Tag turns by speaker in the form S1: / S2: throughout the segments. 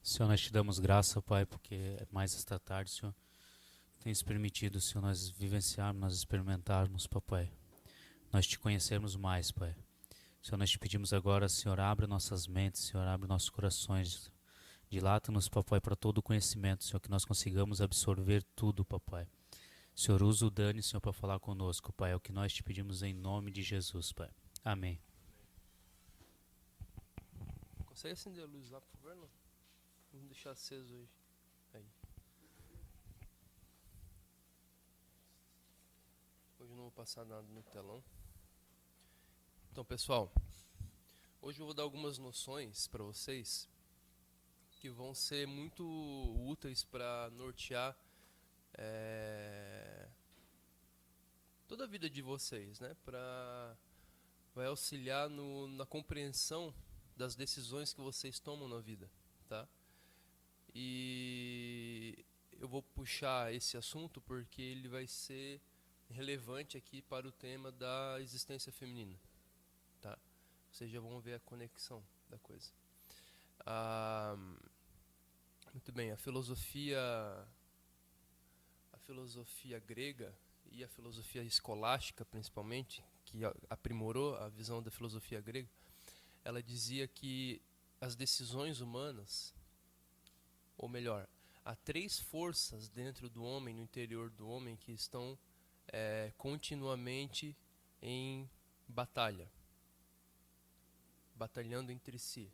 S1: Senhor, nós te damos graça, Pai, porque é mais esta tarde, Senhor, tens permitido, Senhor, nós vivenciarmos, nós experimentarmos, Papai. Nós te conhecermos mais, Pai. Senhor, nós te pedimos agora, Senhor, abre nossas mentes, Senhor, abre nossos corações. Dilata-nos, Papai, para todo o conhecimento, Senhor, que nós consigamos absorver tudo, Papai. Senhor, usa o Dani, Senhor, para falar conosco, Pai. É o que nós te pedimos em nome de Jesus, Pai. Amém.
S2: Consegue acender a luz lá, por favor? Não? Vamos deixar aceso hoje. Aí. Hoje eu não vou passar nada no telão. Então, pessoal, hoje eu vou dar algumas noções para vocês que vão ser muito úteis para nortear toda a vida de vocês, né? Vai auxiliar na compreensão das decisões que vocês tomam na vida, tá? E eu vou puxar esse assunto porque ele vai ser relevante aqui para o tema da existência feminina, tá? Vocês já vão ver a conexão da coisa. Muito bem, a filosofia grega e a filosofia escolástica, principalmente, que aprimorou a visão da filosofia grega, ela dizia que as decisões humanas, ou melhor, há três forças dentro do homem, no interior do homem, que estão continuamente em batalhando entre si.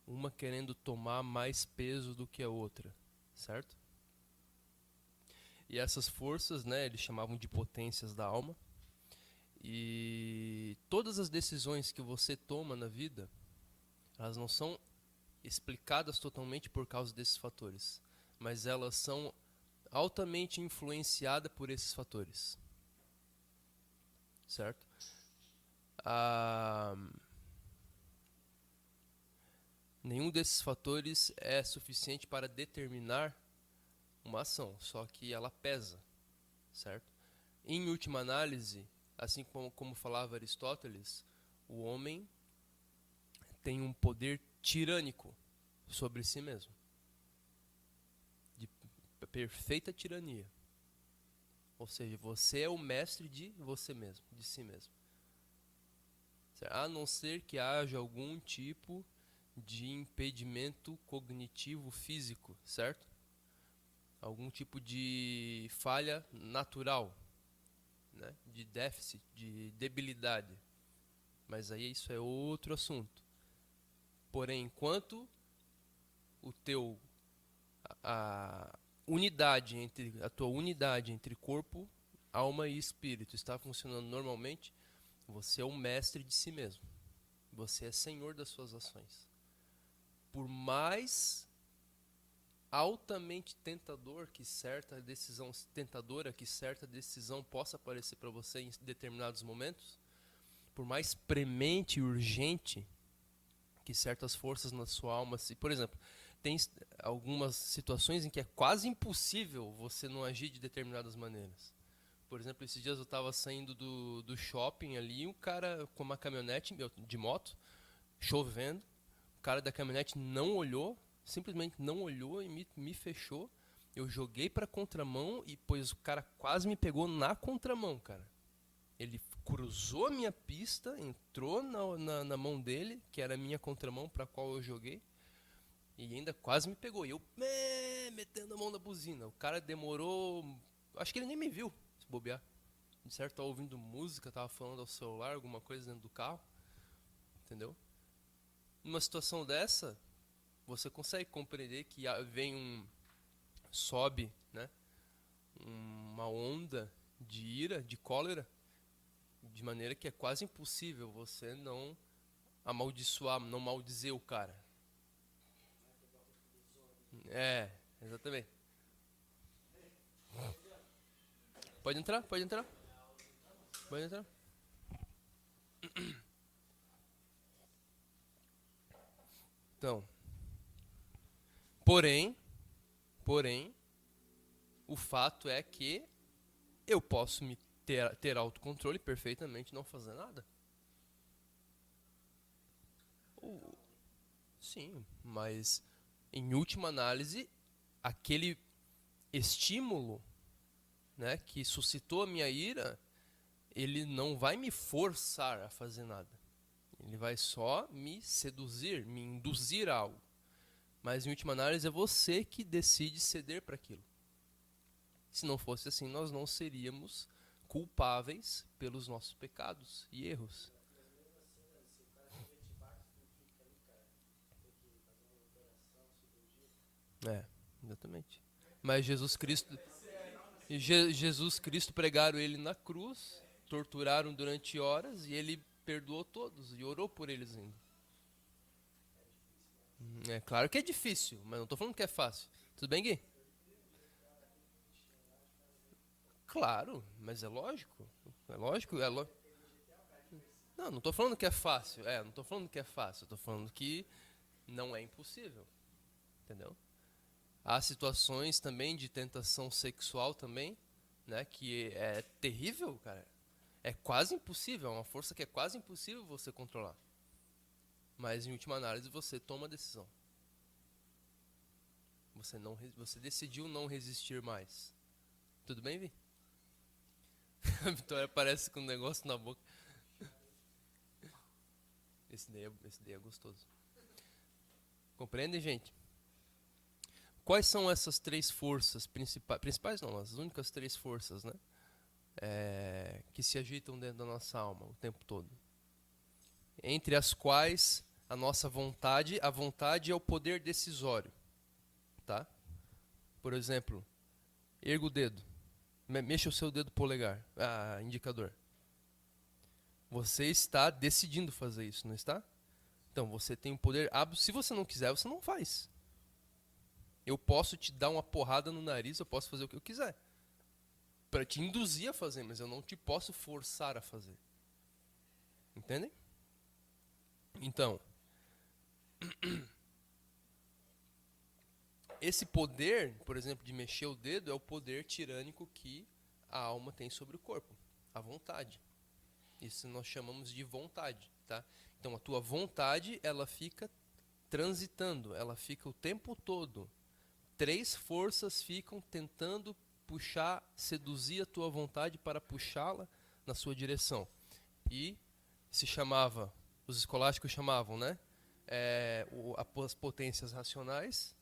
S2: Uma querendo tomar mais peso do que a outra, certo? E essas forças, né, eles chamavam de potências da alma. E todas as decisões que você toma na vida, elas não são explicadas totalmente por causa desses fatores, mas elas são altamente influenciadas por esses fatores, certo? Nenhum desses fatores é suficiente para determinar uma ação, só que ela pesa, certo? Em última análise, assim como falava Aristóteles, o homem tem um poder tirânico sobre si mesmo, de perfeita tirania. Ou seja, você é o mestre de você mesmo, de si mesmo. A não ser que haja algum tipo de impedimento cognitivo físico, certo? Algum tipo de falha natural, né? De déficit, de debilidade. Mas aí isso é outro assunto. Porém, enquanto o teu a tua unidade entre corpo, alma e espírito está funcionando normalmente, você é o mestre de si mesmo. Você é senhor das suas ações. Por mais altamente tentadora que certa decisão possa aparecer para você em determinados momentos, por mais premente e urgente que certas forças na sua alma, por exemplo, tem algumas situações em que é quase impossível você não agir de determinadas maneiras. Por exemplo, esses dias eu estava saindo do shopping ali, um cara com uma caminhonete de moto, chovendo, o cara da caminhonete não olhou, simplesmente não olhou e me fechou. Eu joguei para contramão e pois o cara quase me pegou na contramão, cara. Ele cruzou a minha pista, entrou na mão dele, que era a minha contramão para a qual eu joguei, e ainda quase me pegou. E eu metendo a mão na buzina. O cara demorou. Acho que ele nem me viu, se bobear. De certo, tava ouvindo música, tava falando ao celular, alguma coisa dentro do carro. Entendeu? Numa situação dessa, você consegue compreender que vem sobe, né? Uma onda de ira, de cólera, de maneira que é quase impossível você não amaldiçoar, não maldizer o cara. É, exatamente. Pode entrar, pode entrar. Pode entrar. Então, porém, o fato é que eu posso ter autocontrole perfeitamente e não fazer nada. Sim, mas em última análise, aquele estímulo, né, que suscitou a minha ira, ele não vai me forçar a fazer nada. Ele vai só me seduzir, me induzir a algo. Mas, em última análise, é você que decide ceder para aquilo. Se não fosse assim, nós não seríamos culpáveis pelos nossos pecados e erros. Exatamente. Mas Jesus Cristo pregaram ele na cruz, torturaram durante horas e ele perdoou todos e orou por eles ainda. É claro que é difícil, mas não estou falando que é fácil. Tudo bem, Gui? Claro, mas é lógico. É lógico, Não estou falando que é fácil. Não estou falando que é fácil. Estou falando que não é impossível. Entendeu? Há situações também de tentação sexual também, né, que é terrível, cara. É quase impossível, é uma força que é quase impossível você controlar. Mas em última análise você toma a decisão. Você decidiu não resistir mais. Tudo bem, Vi? A Vitória aparece com um negócio na boca. Esse daí é gostoso. Compreendem, gente? Quais são essas três forças principais? Principais não, as únicas três forças, né? Que se agitam dentro da nossa alma o tempo todo. Entre as quais a nossa vontade, a vontade é o poder decisório. Tá? Por exemplo, erga o dedo. Mexa o seu dedo polegar, indicador. Você está decidindo fazer isso, não está? Então você tem um poder absoluto. Se você não quiser, você não faz. Eu posso te dar uma porrada no nariz, eu posso fazer o que eu quiser. Para te induzir a fazer, mas eu não te posso forçar a fazer. Entendem? Então, esse poder, por exemplo, de mexer o dedo, é o poder tirânico que a alma tem sobre o corpo. A vontade. Isso nós chamamos de vontade. Tá? Então, a tua vontade, ela fica transitando, ela fica o tempo todo. Três forças ficam tentando puxar, seduzir a tua vontade para puxá-la na sua direção. E se chamava, os escolásticos chamavam, né? As potências racionais,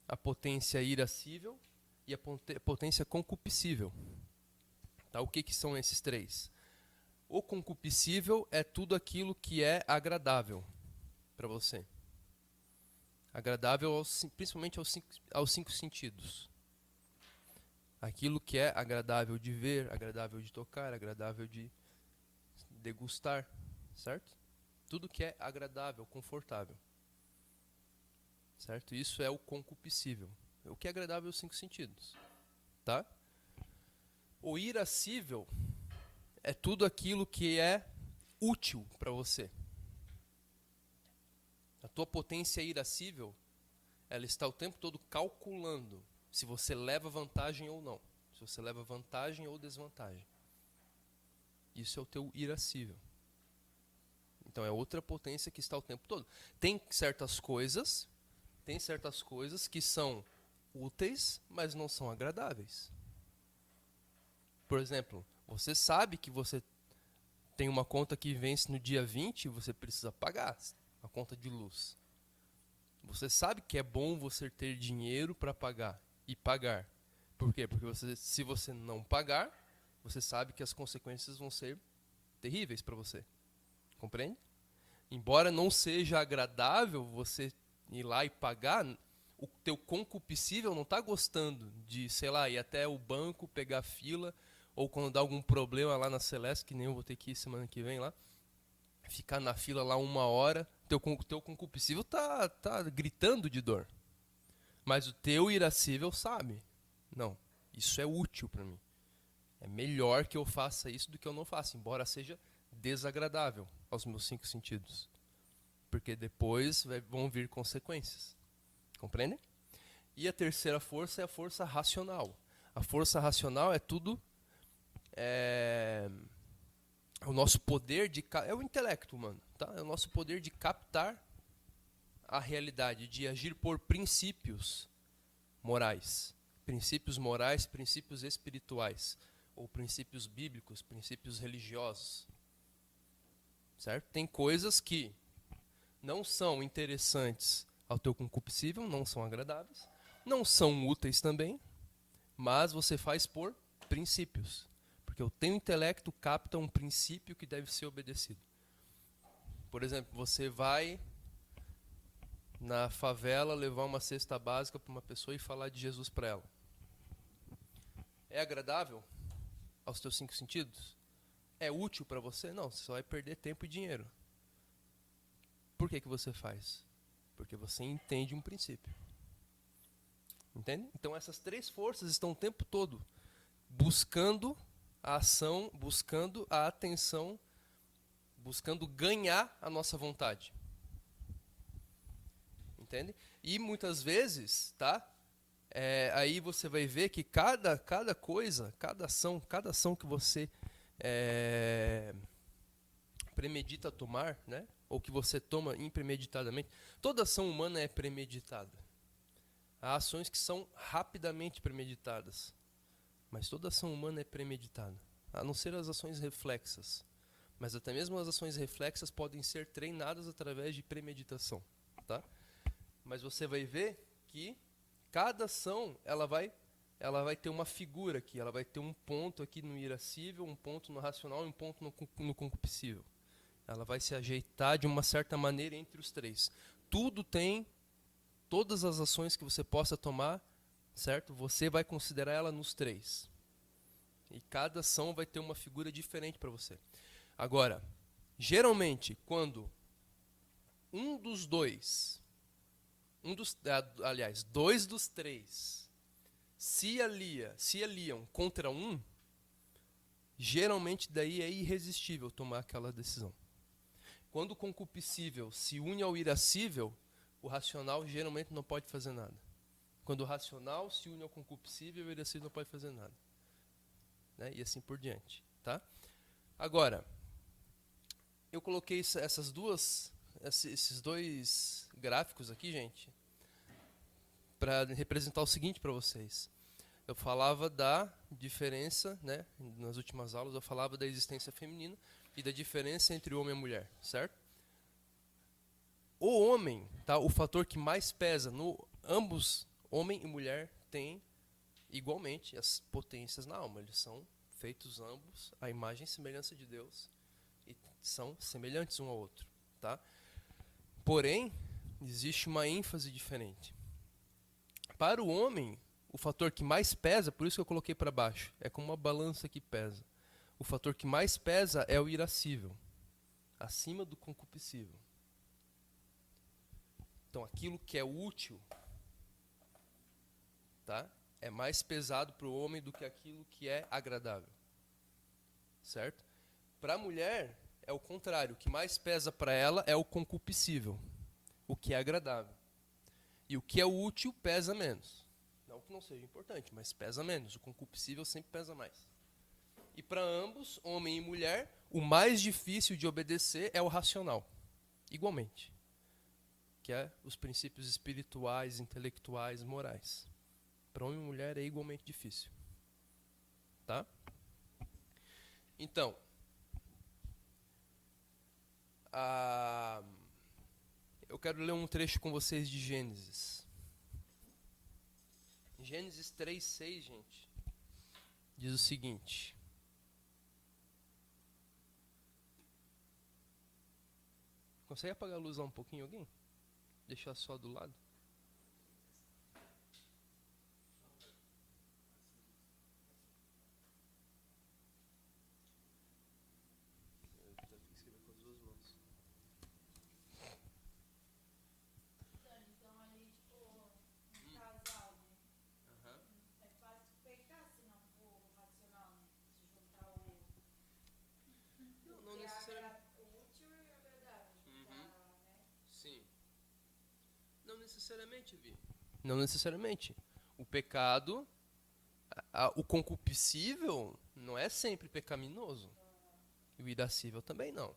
S2: a potência irascível e a potência concupiscível. Tá? O que são esses três? O concupiscível é tudo aquilo que é agradável para você. Agradável principalmente aos cinco sentidos. Aquilo que é agradável de ver, agradável de tocar, agradável de degustar, certo? Tudo que é agradável, confortável. Certo? Isso é o concupiscível. O que é agradável aos cinco sentidos. Tá? O irascível é tudo aquilo que é útil para você. A tua potência irascível, ela está o tempo todo calculando se você leva vantagem ou não. Se você leva vantagem ou desvantagem. Isso é o teu irascível. Então é outra potência que está o tempo todo. Tem certas coisas que são úteis, mas não são agradáveis. Por exemplo, você sabe que você tem uma conta que vence no dia 20 e você precisa pagar a conta de luz. Você sabe que é bom você ter dinheiro para pagar e pagar. Por quê? Porque se você não pagar, você sabe que as consequências vão ser terríveis para você. Compreende? Embora não seja agradável você ir lá e pagar, o teu concupiscível não está gostando de, sei lá, ir até o banco, pegar fila, ou quando dá algum problema lá na Celeste, que nem eu vou ter que ir semana que vem lá, ficar na fila lá 1 hora, teu concupiscível tá gritando de dor. Mas o teu irascível sabe. Não, isso é útil para mim. É melhor que eu faça isso do que eu não faça, embora seja desagradável aos meus 5 sentidos. Porque depois vão vir consequências. Compreendem? E a terceira força é a força racional. A força racional é tudo... o nosso poder de... É o intelecto humano, tá? É o nosso poder de captar a realidade de agir por princípios morais, princípios espirituais, ou princípios bíblicos, princípios religiosos. Certo? Tem coisas que não são interessantes ao teu concupiscível, não são agradáveis, não são úteis também, mas você faz por princípios. Porque o teu intelecto capta um princípio que deve ser obedecido. Por exemplo, você vai na favela levar uma cesta básica para uma pessoa e falar de Jesus para ela. É agradável aos teus 5 sentidos? É útil para você? Não, você só vai perder tempo e dinheiro. Por que você faz? Porque você entende um princípio. Entende? Então essas 3 forças estão o tempo todo buscando a ação, buscando a atenção, buscando ganhar a nossa vontade. Entende? E muitas vezes, tá? Aí você vai ver que cada coisa, cada ação que você premedita tomar, né? Ou que você toma impremeditadamente, toda ação humana é premeditada. Há ações que são rapidamente premeditadas, mas toda ação humana é premeditada, a não ser as ações reflexas. Mas até mesmo as ações reflexas podem ser treinadas através de premeditação, tá? Mas você vai ver que cada ação ela vai ter uma figura aqui, ela vai ter um ponto aqui no irascível, um ponto no racional e um ponto no concupiscível. Ela vai se ajeitar de uma certa maneira entre os 3. Todas as ações que você possa tomar, certo? Você vai considerar ela nos 3. E cada ação vai ter uma figura diferente para você. Agora, geralmente, quando dois dos 3 se aliam contra um, geralmente daí é irresistível tomar aquela decisão. Quando o concupiscível se une ao irascível, o racional geralmente não pode fazer nada. Quando o racional se une ao concupiscível, o irascível não pode fazer nada. Né? E assim por diante. Tá? Agora, eu coloquei esses 2 gráficos aqui, gente, para representar o seguinte para vocês. Eu falava da diferença, né, nas últimas aulas eu falava da existência feminina e da diferença entre o homem e a mulher, certo? O homem, tá, o fator que mais pesa ambos, homem e mulher, têm igualmente as potências na alma. Eles são feitos ambos à imagem e semelhança de Deus e são semelhantes um ao outro, tá? Porém, existe uma ênfase diferente. Para o homem, o fator que mais pesa, por isso que eu coloquei para baixo, é como uma balança que pesa. O fator que mais pesa é o irascível, acima do concupiscível. Então, aquilo que é útil, tá, é mais pesado para o homem do que aquilo que é agradável. Certo? Para a mulher, é o contrário. O que mais pesa para ela é o concupiscível, o que é agradável. E o que é útil pesa menos. Não que não seja importante, mas pesa menos. O concupiscível sempre pesa mais. E para ambos, homem e mulher, o mais difícil de obedecer é o racional. Igualmente. Que é os princípios espirituais, intelectuais, morais. Para homem e mulher é igualmente difícil. Tá? Então, eu quero ler um trecho com vocês de Gênesis. Gênesis 3:6, gente, diz o seguinte. Consegue apagar a luz lá um pouquinho, alguém? Deixar só do lado. Não necessariamente. O pecado, o concupiscível não é sempre pecaminoso. E o irascível também não.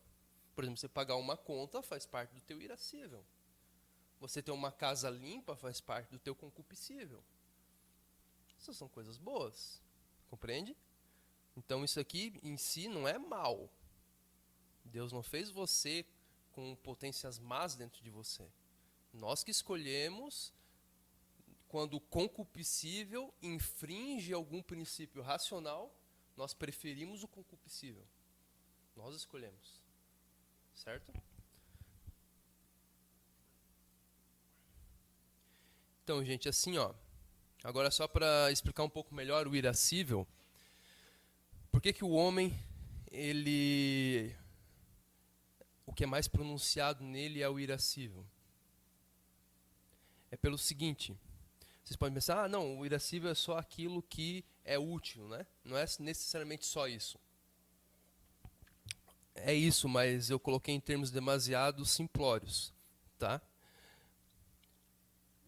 S2: Por exemplo, você pagar uma conta faz parte do teu irascível. Você ter uma casa limpa faz parte do teu concupiscível. Essas são coisas boas. Compreende? Então isso aqui em si não é mal. Deus não fez você com potências más dentro de você. Nós que escolhemos, quando o concupiscível infringe algum princípio racional, nós preferimos o concupiscível. Nós escolhemos. Certo? Então, gente, assim, ó. Agora só para explicar um pouco melhor o irascível. Por que que o homem, o que é mais pronunciado nele é o irascível? É pelo seguinte, vocês podem pensar, não, o irascível é só aquilo que é útil, né? Não é necessariamente só isso. É isso, mas eu coloquei em termos demasiado simplórios, tá?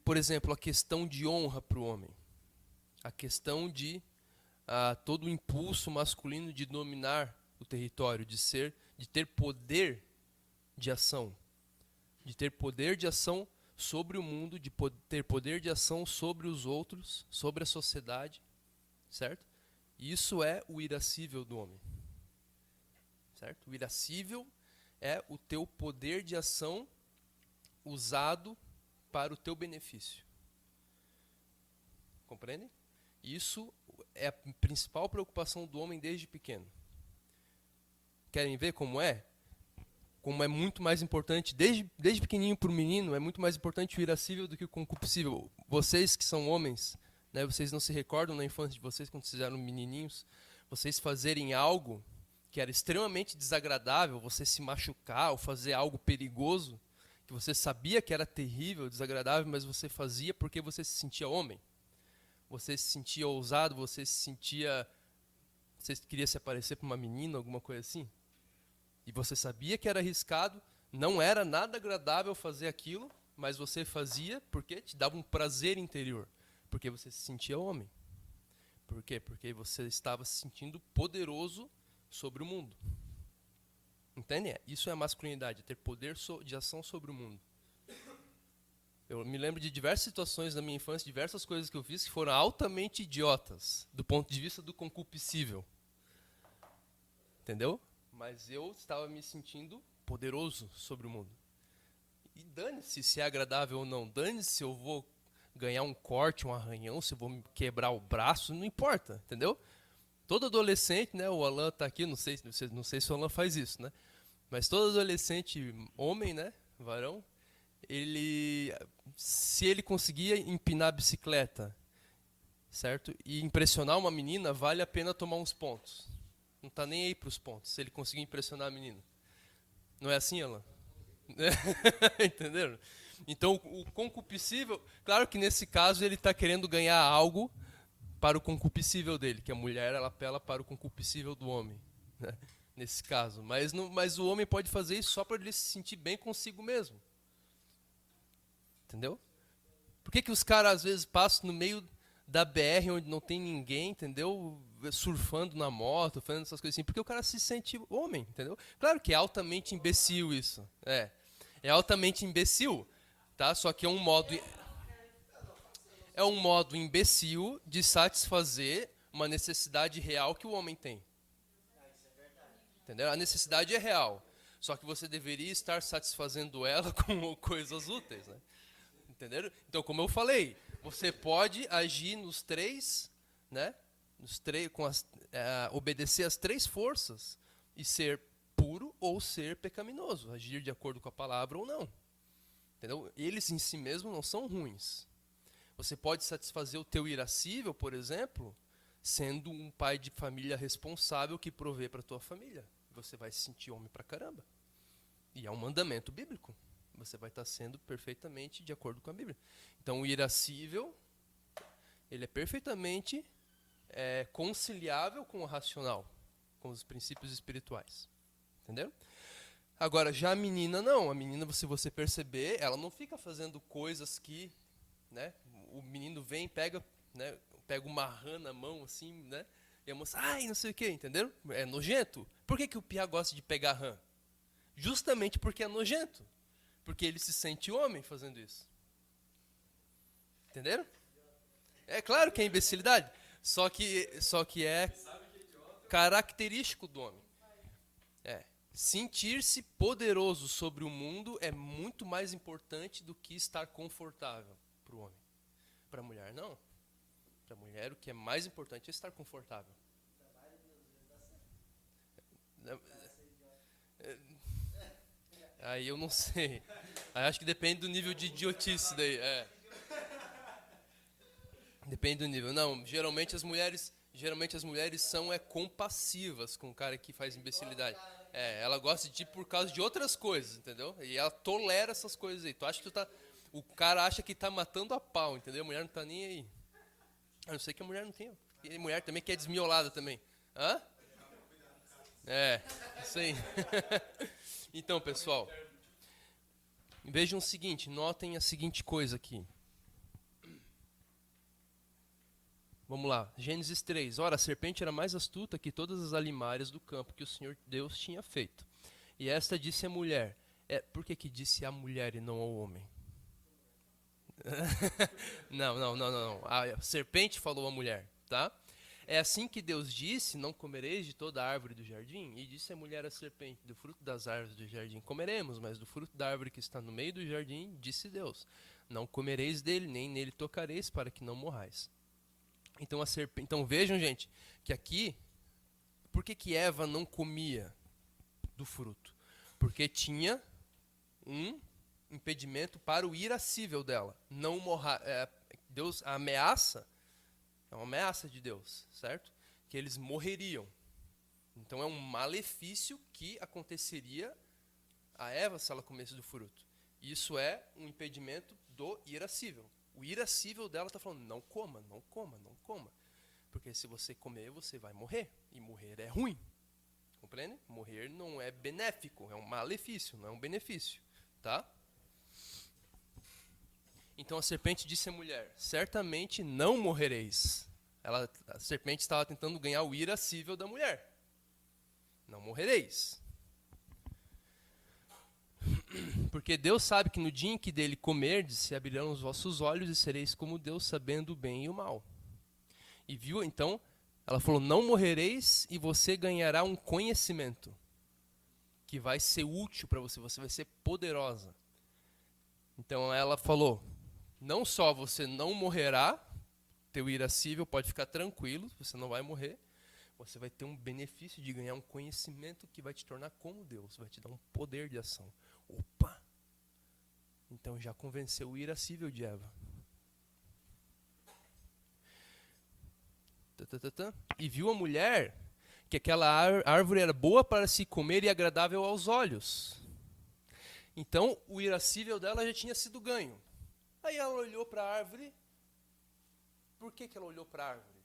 S2: Por exemplo, a questão de honra para o homem. A questão de todo o impulso masculino de dominar o território, de ter poder de ação. De ter poder de ação sobre o mundo, de ter poder de ação sobre os outros, sobre a sociedade, certo? Isso é o irascível do homem. Certo? O irascível é o teu poder de ação usado para o teu benefício. Compreendem? Isso é a principal preocupação do homem desde pequeno. Querem ver como é? Como é muito mais importante, desde pequenininho para o menino, é muito mais importante o irascível do que o concupiscível. Vocês que são homens, né, vocês não se recordam na infância de vocês, quando vocês eram menininhos, vocês fazerem algo que era extremamente desagradável, você se machucar ou fazer algo perigoso, que você sabia que era terrível, desagradável, mas você fazia porque você se sentia homem. Você se sentia ousado, você queria se aparecer para uma menina, alguma coisa assim. E você sabia que era arriscado, não era nada agradável fazer aquilo, mas você fazia porque te dava um prazer interior, porque você se sentia homem. Por quê? Porque você estava se sentindo poderoso sobre o mundo. Entende? Isso é a masculinidade, ter poder de ação sobre o mundo. Eu me lembro de diversas situações na minha infância, diversas coisas que eu fiz que foram altamente idiotas, do ponto de vista do concupiscível. Entendeu? Mas eu estava me sentindo poderoso sobre o mundo. E dane-se se é agradável ou não. Dane-se se eu vou ganhar um corte, um arranhão, se eu vou me quebrar o braço, não importa, entendeu? Todo adolescente, né, o Alan está aqui, não sei se o Alan faz isso, né? Mas todo adolescente, homem, né, varão, se ele conseguia empinar a bicicleta, certo? E impressionar uma menina, vale a pena tomar uns pontos. Não está nem aí para os pontos, se ele conseguir impressionar a menina. Não é assim, Alan? Entenderam? Então, o concupiscível, claro que nesse caso ele está querendo ganhar algo para o concupiscível dele, que a mulher ela apela para o concupiscível do homem, né? Nesse caso. Mas o homem pode fazer isso só para ele se sentir bem consigo mesmo. Entendeu? Por que os caras às vezes passam no meio da BR onde não tem ninguém, entendeu? Surfando na moto, fazendo essas coisas assim, porque o cara se sente homem, entendeu? Claro que é altamente imbecil isso. É altamente imbecil, tá? Só que é um modo imbecil de satisfazer uma necessidade real que o homem tem. Entendeu? A necessidade é real. Só que você deveria estar satisfazendo ela com coisas úteis, né? Entenderam? Então, como eu falei, você pode agir nos três, né? Obedecer às três forças e ser puro ou ser pecaminoso, agir de acordo com a palavra ou não. Entendeu? Eles em si mesmos não são ruins. Você pode satisfazer o teu irascível, por exemplo, sendo um pai de família responsável que provê para a tua família. Você vai se sentir homem pra caramba. E é um mandamento bíblico. Você vai estar sendo perfeitamente de acordo com a Bíblia. Então, o irascível, ele é perfeitamente conciliável com o racional, com os princípios espirituais. Entendeu? Agora, já a menina não. A menina, se você perceber, ela não fica fazendo coisas que, né, o menino vem, pega uma rã na mão, assim, né? E a moça, ai, não sei o quê, entenderam? É nojento. Por que o piá gosta de pegar rã? Justamente porque é nojento. Porque ele se sente homem fazendo isso. Entenderam? É claro que é imbecilidade. Só que é característico do homem. Sentir-se poderoso sobre o mundo é muito mais importante do que estar confortável para o homem. Para a mulher, não. Para a mulher, o que é mais importante é estar confortável. Aí eu não sei. Aí acho que depende do nível de idiotice daí. Depende do nível. Não, geralmente as mulheres são compassivas com o cara que faz imbecilidade. Ela gosta de ti por causa de outras coisas, entendeu? E ela tolera essas coisas aí. Tu acha que o cara acha que tá matando a pau, entendeu? A mulher não tá nem aí. A não ser que a mulher não tenha. E a mulher também que é desmiolada também. Hã? Isso aí. Então, pessoal, vejam o seguinte, notem a seguinte coisa aqui. Vamos lá, Gênesis 3. Ora, a serpente era mais astuta que todas as alimárias do campo que o Senhor Deus tinha feito. E esta disse à mulher. Por que disse à mulher e não ao homem? Não. A serpente falou à mulher, tá? É assim que Deus disse, não comereis de toda a árvore do jardim? E disse a mulher à serpente, do fruto das árvores do jardim comeremos, mas do fruto da árvore que está no meio do jardim, disse Deus, não comereis dele, nem nele tocareis, para que não morrais. Então vejam, gente, que aqui, por que Eva não comia do fruto? Porque tinha um impedimento para o irascível dela. Não morrer. Deus, a ameaça é uma ameaça de Deus, certo? Que eles morreriam. Então é um malefício que aconteceria a Eva se ela comesse do fruto. Isso é um impedimento do irascível. O irascível dela está falando, não coma, não coma, não coma. Porque se você comer, você vai morrer. E morrer é ruim. Compreende? Morrer não é benéfico, é um malefício, não é um benefício. Tá? Então a serpente disse à mulher, certamente não morrereis. A serpente estava tentando ganhar o irascível da mulher. Não morrereis. Porque Deus sabe que no dia em que dele comerdes, se abrirão os vossos olhos e sereis como Deus, sabendo o bem e o mal. E viu, então, ela falou, não morrereis e você ganhará um conhecimento que vai ser útil para você, você vai ser poderosa. Então ela falou, não só você não morrerá, teu irascível pode ficar tranquilo, você não vai morrer, você vai ter um benefício de ganhar um conhecimento que vai te tornar como Deus, vai te dar um poder de ação. Opa! Então já convenceu o irascível de Eva. E viu a mulher que aquela árvore era boa para se comer e agradável aos olhos. Então o irascível dela já tinha sido ganho. Aí ela olhou para a árvore. Por que ela olhou para a árvore?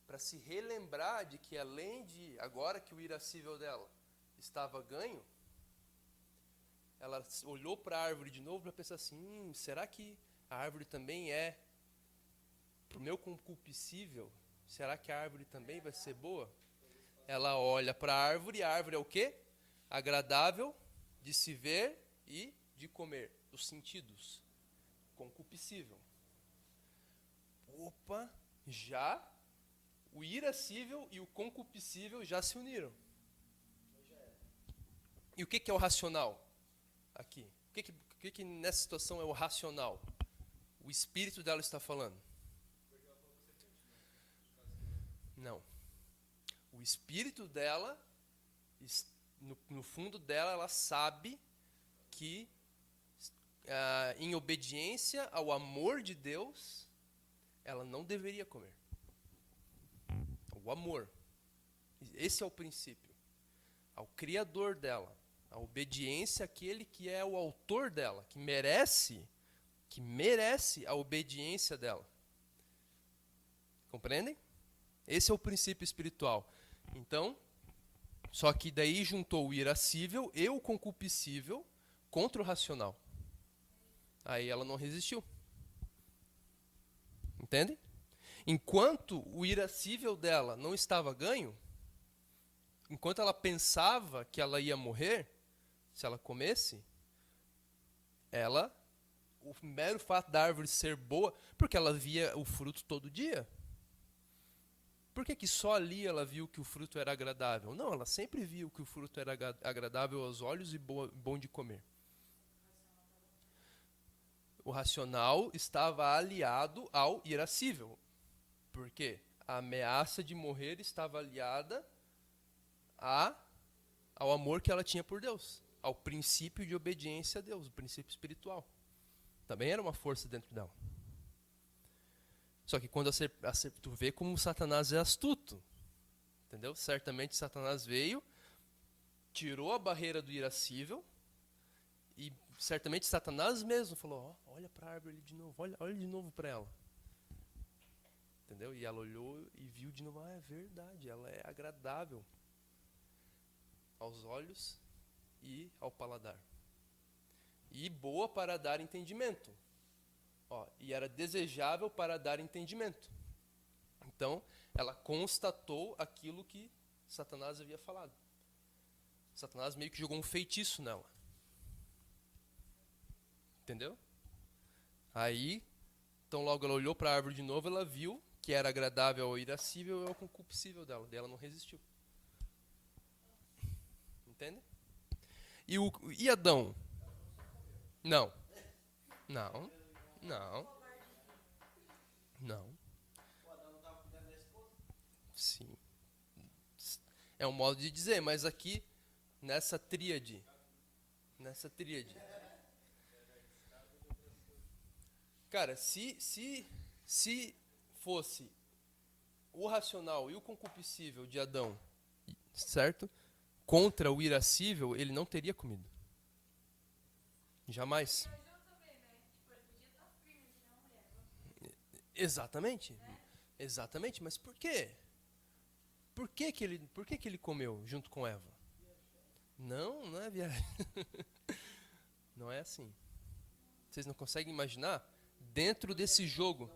S2: Para se relembrar de que além de, agora que o irascível dela estava ganho, ela olhou para a árvore de novo para pensar assim, será que a árvore também é para o meu concupiscível? Será que a árvore também vai ser boa? Ela olha para a árvore, e a árvore é o quê? Agradável de se ver e de comer, os sentidos, concupiscível. Opa, já o irascível e o concupiscível já se uniram. E o que é o racional aqui? O que nessa situação é o racional? O espírito dela está falando. Não. O espírito dela, no fundo dela, ela sabe que em obediência ao amor de Deus, ela não deveria comer. O amor. Esse é o princípio. Ao Criador dela. A obediência àquele que é o autor dela, que merece a obediência dela. Compreendem? Esse é o princípio espiritual. Então, só que daí juntou o irascível e o concupiscível contra o racional. Aí ela não resistiu. Entende? Enquanto o irascível dela não estava ganho, enquanto ela pensava que ela ia morrer, se ela comesse, o mero fato da árvore ser boa, porque ela via o fruto todo dia. Por que só ali ela viu que o fruto era agradável? Não, ela sempre viu que o fruto era agradável aos olhos e bom de comer. O racional estava aliado ao irascível. Por quê? A ameaça de morrer estava aliada ao amor que ela tinha por Deus, ao princípio de obediência a Deus, o princípio espiritual. Também era uma força dentro dela. Só que quando tu vê como Satanás é astuto, entendeu? Certamente Satanás veio, tirou a barreira do irascível, e certamente Satanás mesmo falou, olha para a árvore ali de novo, olha de novo para ela. Entendeu? E ela olhou e viu de novo, é verdade, ela é agradável aos olhos e ao paladar. E boa para dar entendimento. E era desejável para dar entendimento. Então, ela constatou aquilo que Satanás havia falado. Satanás meio que jogou um feitiço nela. Entendeu? Aí, então logo ela olhou para a árvore de novo, ela viu que era agradável ao irascível e ao concupiscível dela. Daí ela não resistiu. Entende? E Adão? Não. Sim. É um modo de dizer, mas aqui, nessa tríade. Cara, se fosse o racional e o concupiscível de Adão, certo? Contra o irascível, ele não teria comido. Jamais. Exatamente. Exatamente, mas por quê? Por que ele comeu junto com Eva? Não é viagem. Não é assim. Vocês não conseguem imaginar? Dentro desse jogo.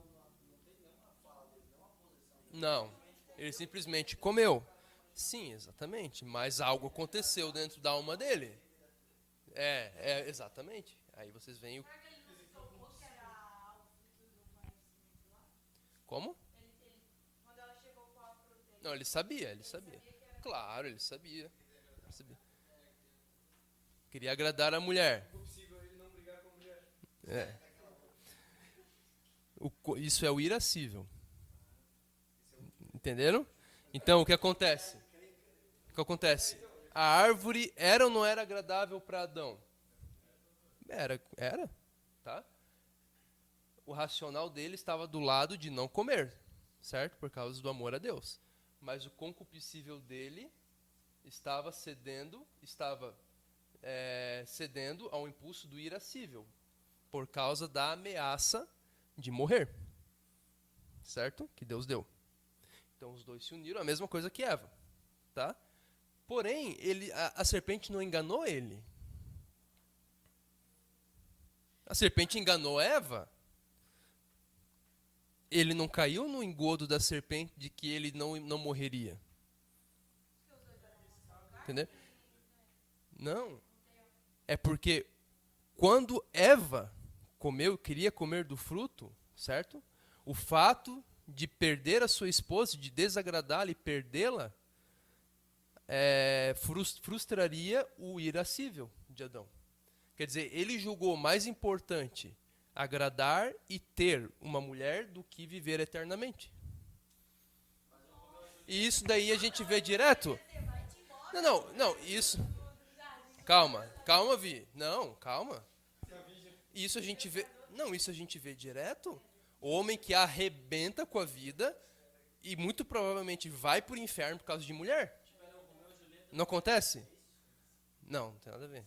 S2: Não. Ele simplesmente comeu. Sim, exatamente. Mas algo aconteceu dentro da alma dele. Exatamente. Aí vocês veem o... Como? Não, ele sabia. Claro, ele sabia. Queria agradar a mulher. Isso é o irascível. Entenderam? Então, o que acontece? A árvore era ou não era agradável para Adão? Era, tá? O racional dele estava do lado de não comer, certo? Por causa do amor a Deus. Mas o concupiscível dele estava cedendo ao impulso do irascível, por causa da ameaça de morrer, certo? Que Deus deu. Então os dois se uniram, a mesma coisa que Eva, tá? Porém, a serpente não enganou ele. A serpente enganou Eva. Ele não caiu no engodo da serpente de que ele não morreria. Entendeu? Não. É porque quando Eva queria comer do fruto, certo? O fato de perder a sua esposa, de desagradá-la e perdê-la, frustraria o irascível de Adão. Quer dizer, ele julgou mais importante agradar e ter uma mulher do que viver eternamente. E isso daí a gente vê direto. Não, isso... Calma, Vi. Não, calma. Isso a gente vê direto. O homem que arrebenta com a vida e muito provavelmente vai pro inferno por causa de mulher. Não acontece? Não tem nada a ver.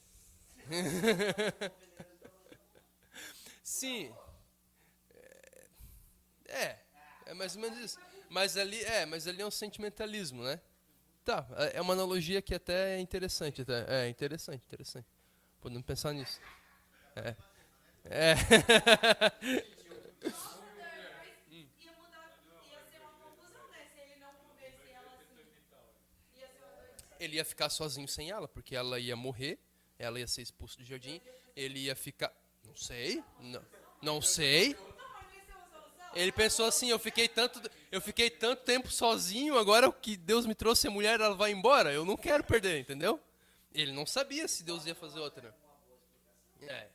S2: Sim. É mais ou menos isso. Mas ali é um sentimentalismo, né? Tá, é uma analogia que até é interessante. É interessante. Podemos pensar nisso. Ele ia ficar sozinho sem ela, porque ela ia morrer, ela ia ser expulsa do jardim, ele ia ficar... sei. Não sei. Ele pensou assim, eu fiquei tanto tempo sozinho, agora que Deus me trouxe a mulher, ela vai embora, eu não quero perder, entendeu? Ele não sabia se Deus ia fazer outra.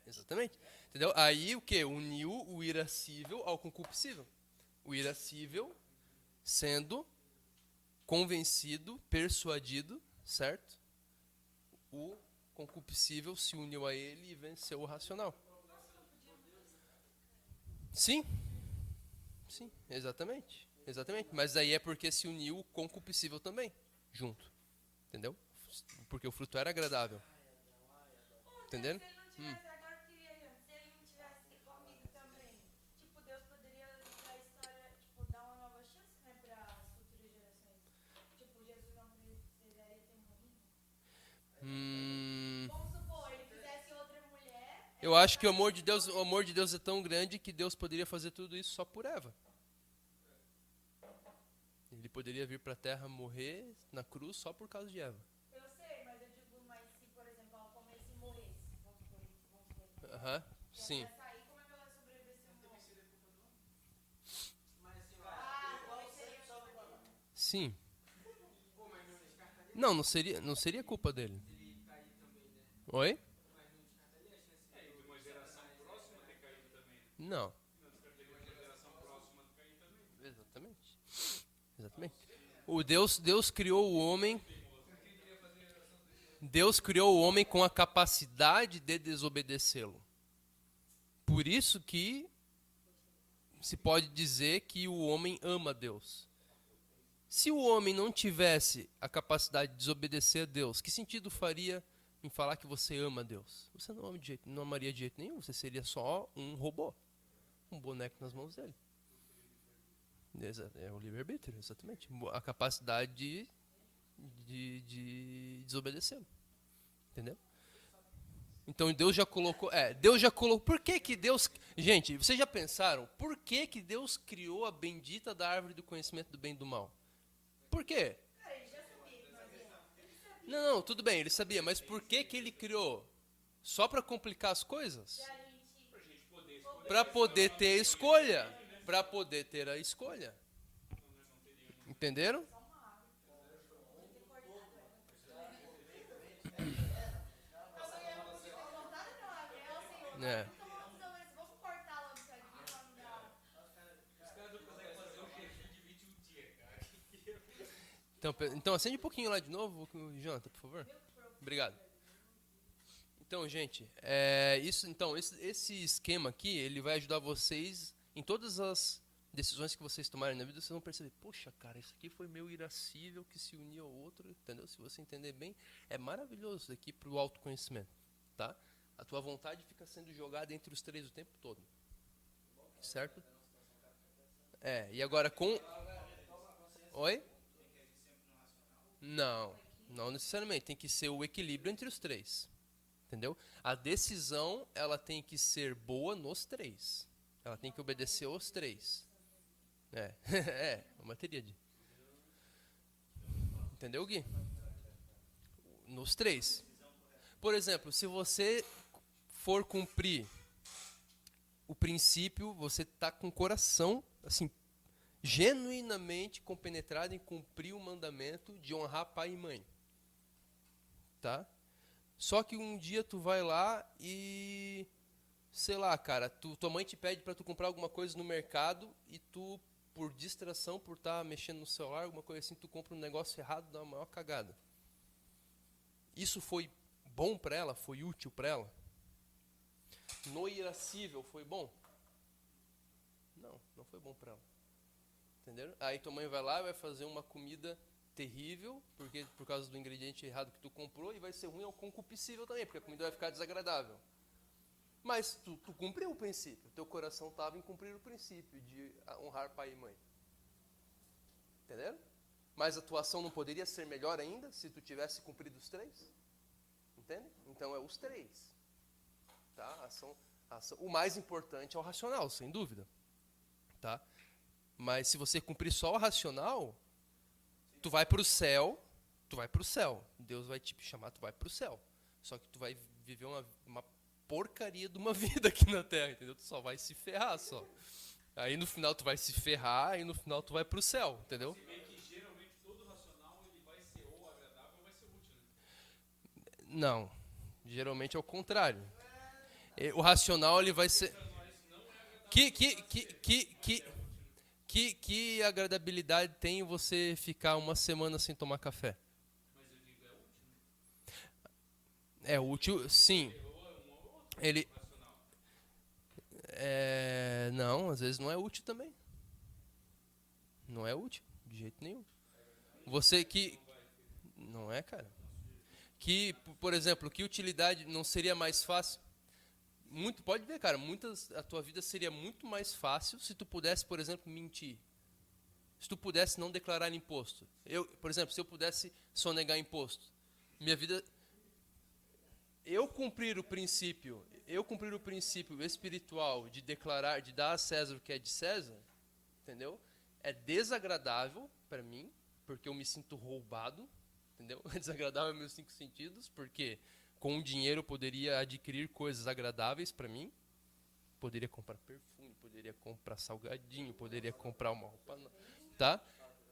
S2: Exatamente. Entendeu? Aí o que? Uniu o irascível ao concupiscível. O irascível sendo convencido, persuadido, certo? O concupiscível se uniu a ele e venceu o racional. Sim. Sim, exatamente. Exatamente. Mas aí é porque se uniu o concupiscível também, junto. Entendeu? Porque o fruto era agradável. Entendendo? Eu acho que o amor de Deus é tão grande que Deus poderia fazer tudo isso só por Eva. Ele poderia vir para a Terra morrer na cruz só por causa de Eva.
S3: Eu sei, mas eu digo, mas se, por exemplo, ela comesse e morresse, vamos supor.
S2: Aham, sim.
S3: Ela ia sair, como é que ela ia sobreviver se eu morrer?
S2: Sim. Não seria culpa dele. Oi? Não. Exatamente. Exatamente. Deus criou o homem. Deus criou o homem com a capacidade de desobedecê-lo. Por isso que se pode dizer que o homem ama Deus. Se o homem não tivesse a capacidade de desobedecer a Deus, que sentido faria em falar que você ama Deus? Você não amaria de jeito nenhum, você seria só um robô, um boneco nas mãos dele. É o livre-arbítrio, exatamente. A capacidade de desobedecê-lo. Entendeu? Então Deus já colocou. Por que Deus. Gente, vocês já pensaram por que Deus criou a bendita da árvore do conhecimento do bem e do mal? Por quê? Não, tudo bem, ele sabia, mas por que ele criou? Só para complicar as coisas? Para poder ter a escolha. Para poder ter a escolha. Entenderam? É.
S3: Vamos cortar logo isso aqui pra não dar.
S2: Então acende um pouquinho lá de novo, Jonathan, por favor. Obrigado. Então, gente, esse esquema aqui, ele vai ajudar vocês em todas as decisões que vocês tomarem na vida. Vocês vão perceber, poxa, cara, isso aqui foi meu irascível que se uniu ao outro, entendeu? Se você entender bem, é maravilhoso isso aqui para o autoconhecimento, tá? A tua vontade fica sendo jogada entre os três o tempo todo, certo? E agora com... Oi? Não necessariamente. Tem que ser o equilíbrio entre os três. Entendeu? A decisão, ela tem que ser boa nos três. Ela tem que obedecer aos três. Uma tríade. Entendeu, Gui? Nos três. Por exemplo, se você for cumprir o princípio, você está com o coração, assim, genuinamente compenetrado em cumprir o mandamento de honrar pai e mãe. Tá? Só que um dia tu vai lá e, sei lá, cara, tua mãe te pede para tu comprar alguma coisa no mercado e tu, por distração, por estar mexendo no celular, alguma coisa assim, tu compra um negócio errado, dá uma maior cagada. Isso foi bom para ela? Foi útil para ela? No irascível foi bom? Não foi bom para ela. Entenderam? Aí tua mãe vai lá e vai fazer uma comida terrível, porque por causa do ingrediente errado que tu comprou, e vai ser ruim ao concupiscível também, porque a comida vai ficar desagradável. Mas tu cumpriu o princípio, teu coração estava em cumprir o princípio de honrar pai e mãe. Entenderam? Mas a tua ação não poderia ser melhor ainda se tu tivesse cumprido os três? Entende? Então é os três. Tá? O mais importante é o racional, sem dúvida. Tá? Mas se você cumprir só o racional, tu vai para o céu. Deus vai te chamar, tu vai para o céu. Só que tu vai viver uma porcaria de uma vida aqui na Terra, entendeu? Tu só vai se ferrar, só. Aí no final tu vai se ferrar, e no final tu vai pro céu, entendeu?
S1: Se bem que geralmente todo racional ele vai ser ou agradável ou vai ser útil, né?
S2: Não. Geralmente é o contrário. O racional ele vai ser... Que agradabilidade tem você ficar uma semana sem tomar café?
S1: Mas eu digo, é útil, né?
S2: É útil, sim. Ele...
S1: Racional.
S2: Não, às vezes não é útil também. Não é útil, de jeito nenhum. Você que... Não é, cara. Que, por exemplo, que utilidade não seria mais fácil? Muito, pode ver, cara, a tua vida seria muito mais fácil se tu pudesse, por exemplo, mentir. Se tu pudesse não declarar imposto. Por exemplo, se eu pudesse sonegar imposto. Minha vida... Eu cumprir o princípio espiritual de declarar, de dar a César o que é de César, entendeu? É desagradável para mim, porque eu me sinto roubado, entendeu? É desagradável meus 5 sentidos, porque com o dinheiro eu poderia adquirir coisas agradáveis para mim. Poderia comprar perfume, poderia comprar salgadinho, poderia comprar uma roupa, tá?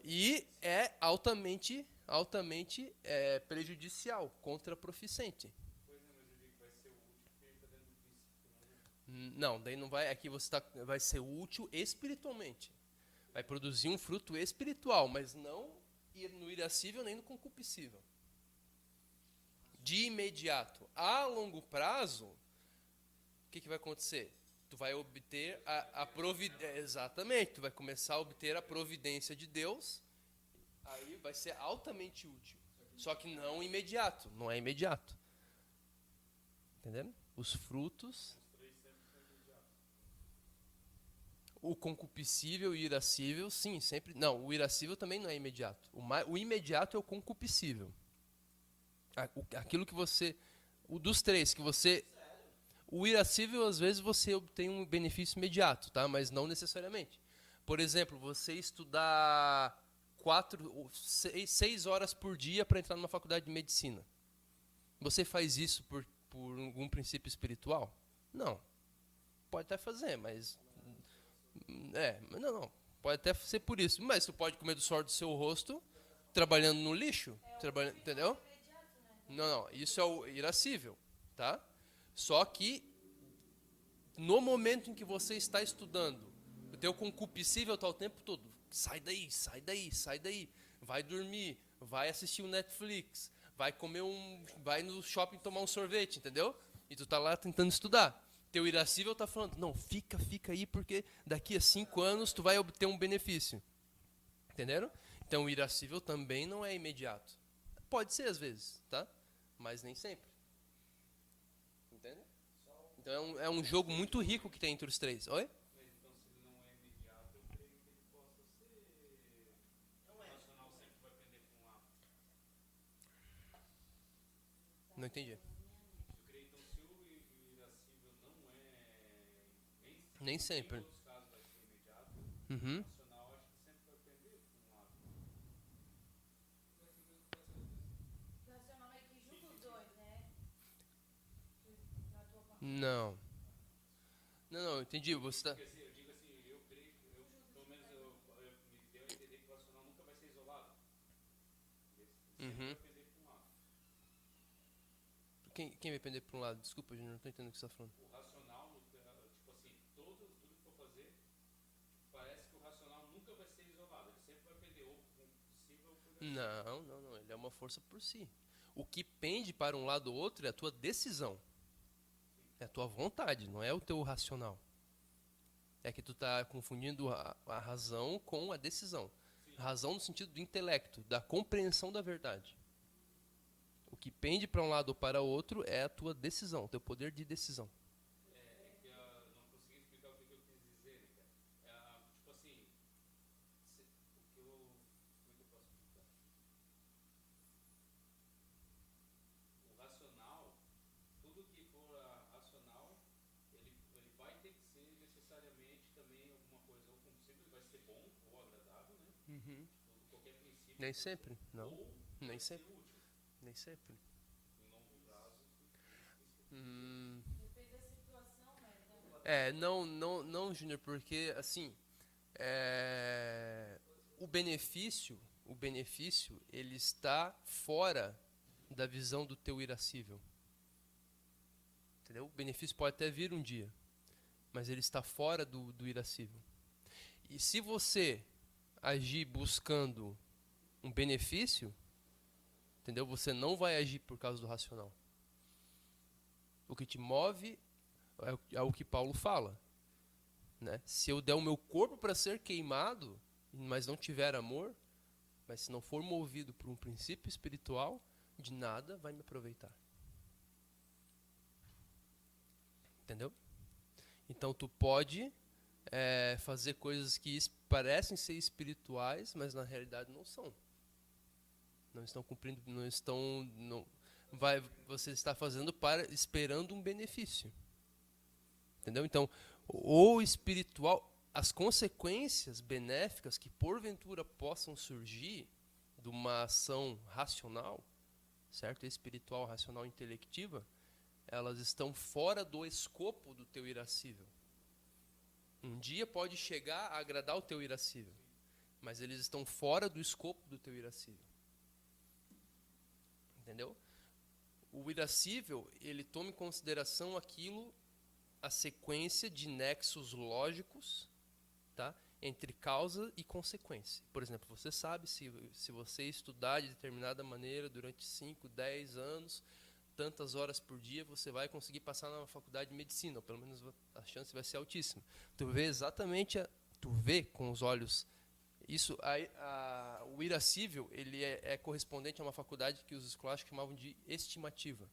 S2: E é altamente prejudicial, contraproficente. Não, daí não vai. Aqui você vai ser útil espiritualmente. Vai produzir um fruto espiritual, mas não no irascível nem no concupiscível. De imediato. A longo prazo, o que vai acontecer? Tu vai obter a providência. Exatamente, tu vai começar a obter a providência de Deus. Aí vai ser altamente útil. Só que não imediato. Não é imediato. Entendendo? Os frutos. O concupiscível e o irascível, sim, sempre. Não, o irascível também não é imediato. O imediato é o concupiscível. Aquilo que você... dos três, que você... O irascível, às vezes, você obtém um benefício imediato, tá? Mas não necessariamente. Por exemplo, você estudar 6 horas por dia para entrar numa faculdade de medicina. Você faz isso por algum princípio espiritual? Não. Pode até fazer, mas... não. Pode até ser por isso. Mas tu pode comer do suor do seu rosto, trabalhando no lixo. Entendeu? Não. Isso é o irascível, tá? Só que, no momento em que você está estudando, o teu concupiscível está o tempo todo. Sai daí. Vai dormir, vai assistir o Netflix, vai no shopping tomar um sorvete, entendeu? E tu tá lá tentando estudar. Teu irascível tá falando, não, fica aí, porque daqui a 5 anos tu vai obter um benefício. Entenderam? Então o irascível também não é imediato. Pode ser às vezes, tá? Mas nem sempre. Entende? Então é um jogo muito rico que tem entre os três. Oi?
S1: Então, se ele não é imediato, eu creio que ele possa ser. O racional sempre vai pender para um lado.
S2: Não entendi.
S1: Eu creio, então, se o irascível não é.
S2: Nem sempre.
S1: Em outros casos vai ser imediato.
S2: Uhum.
S1: O racional acho que sempre vai pender para um lado.
S3: O racional é que junta os dois, né? Na tua parte.
S2: Não, eu entendi. Você tá...
S1: Eu digo assim, eu creio, pelo menos me deu a entender que o racional nunca vai ser isolado. Ele sempre
S2: Uhum.
S1: vai pender para um lado.
S2: Quem vai pender para um lado? Desculpa, Júnior, não estou entendendo o que você está falando.
S1: O racional, tipo assim, tudo que for fazer, parece que o racional nunca vai ser isolado. Ele sempre vai pender ou por possível ou por negativo.
S2: Não. Ele é uma força por si. O que pende para um lado ou outro é a tua decisão. É a tua vontade, não é o teu racional. É que tu está confundindo a razão com a decisão. A razão no sentido do intelecto, da compreensão da verdade. O que pende para um lado ou para o outro é a tua decisão, o teu poder de decisão.
S1: É que eu não consegui explicar o que eu quis dizer, né, cara? Tipo assim, o que eu. Como é que eu posso explicar? O racional, tudo que for racional, ele vai ter que ser necessariamente também alguma coisa, ou possível, vai ser bom ou agradável, né? Qualquer princípio.
S2: Nem sempre, não.
S1: Ou
S2: Nem
S1: vai ser
S2: sempre.
S1: útil.
S2: Nem sempre.
S1: Em longo prazo.
S2: Hum,
S3: Depende da
S2: Não, Júnior, porque assim, o benefício, ele está fora da visão do teu irascível. Entendeu? O benefício pode até vir um dia, mas ele está fora do irascível. E se você agir buscando um benefício, entendeu? Você não vai agir por causa do racional. O que te move é o que Paulo fala, né? Se eu der o meu corpo para ser queimado, mas não tiver amor, mas se não for movido por um princípio espiritual, de nada vai me aproveitar. Entendeu? Então tu pode fazer coisas que parecem ser espirituais, mas na realidade não são. Não estão cumprindo, você está fazendo esperando um benefício. Entendeu? Então, o espiritual, as consequências benéficas que porventura possam surgir de uma ação racional, certo? Espiritual, racional, intelectiva, elas estão fora do escopo do teu irascível. Um dia pode chegar a agradar o teu irascível, mas eles estão fora do escopo do teu irascível. Entendeu? O irascível, ele toma em consideração a sequência de nexos lógicos, tá? Entre causa e consequência. Por exemplo, você sabe, se você estudar de determinada maneira durante 5, 10 anos, tantas horas por dia, você vai conseguir passar na faculdade de medicina, ou pelo menos a chance vai ser altíssima. Tu vê com os olhos isso. O irascível, ele é correspondente a uma faculdade que os escolásticos chamavam de estimativa.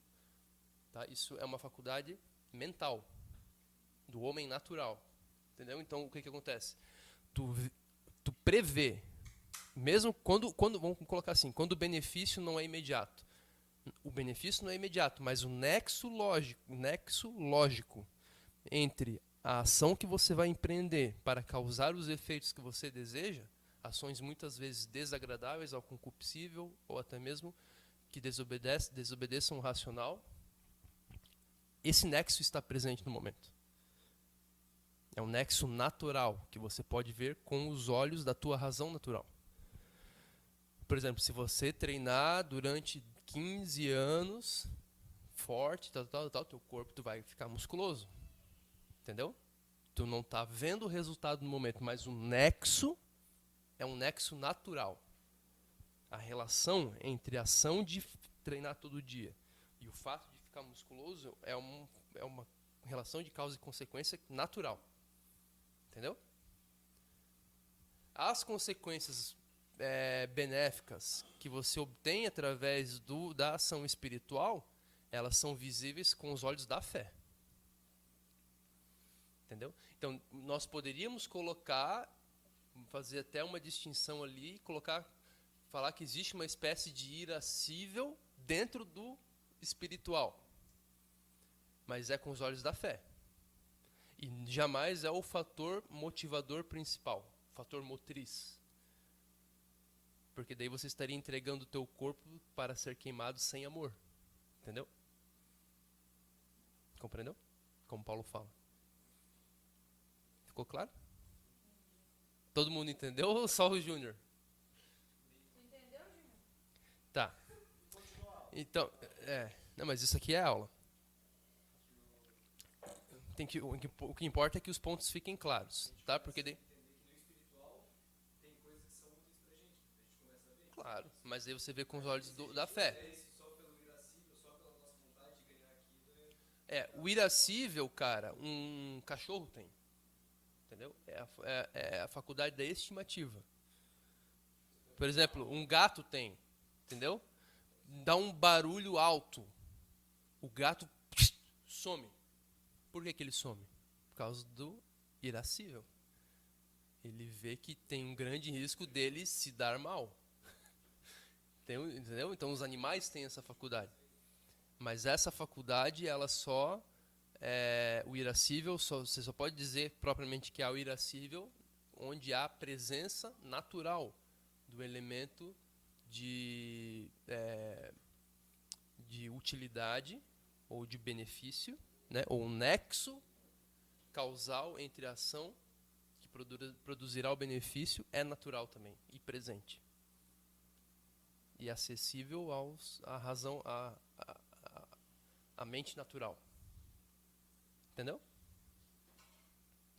S2: Tá? Isso é uma faculdade mental, do homem natural. Entendeu? Então, o que acontece? Tu prevê, mesmo quando, vamos colocar assim, quando o benefício não é imediato. O benefício não é imediato, mas o nexo lógico entre a ação que você vai empreender para causar os efeitos que você deseja, ações muitas vezes desagradáveis ao concupiscível, ou até mesmo que desobedeçam o racional, esse nexo está presente no momento. É um nexo natural, que você pode ver com os olhos da tua razão natural. Por exemplo, se você treinar durante 15 anos, forte, teu corpo tu vai ficar musculoso. Entendeu? Tu não está vendo o resultado no momento, mas o nexo é um nexo natural. A relação entre a ação de treinar todo dia e o fato de ficar musculoso é uma relação de causa e consequência natural. Entendeu? As consequências benéficas que você obtém através da ação espiritual, elas são visíveis com os olhos da fé. Entendeu? Então, nós poderíamos fazer até uma distinção ali, falar que existe uma espécie de irascível dentro do espiritual. Mas é com os olhos da fé. E jamais é o fator motivador principal, o fator motriz. Porque daí você estaria entregando o teu corpo para ser queimado sem amor. Entendeu? Compreendeu? Como Paulo fala. Ficou claro? Todo mundo entendeu ou só o Júnior?
S3: Entendeu, Júnior?
S2: Tá. Então, não, mas isso aqui é aula. O que importa é que os pontos fiquem claros, tá? Porque daí... Claro, mas aí você vê com os olhos da fé. O irascível, cara, um cachorro tem. Entendeu? É a faculdade da estimativa. Por exemplo, um gato tem. Entendeu? Dá um barulho alto. O gato some. Por que ele some? Por causa do irascível. Ele vê que tem um grande risco dele se dar mal. Entendeu? Então os animais têm essa faculdade. Mas essa faculdade, ela só... o irascível, você só pode dizer propriamente que há o irascível onde há a presença natural do elemento de utilidade ou de benefício, né? Ou um nexo causal entre a ação que produzirá o benefício é natural também e presente. E acessível à razão, à mente natural. Entendeu?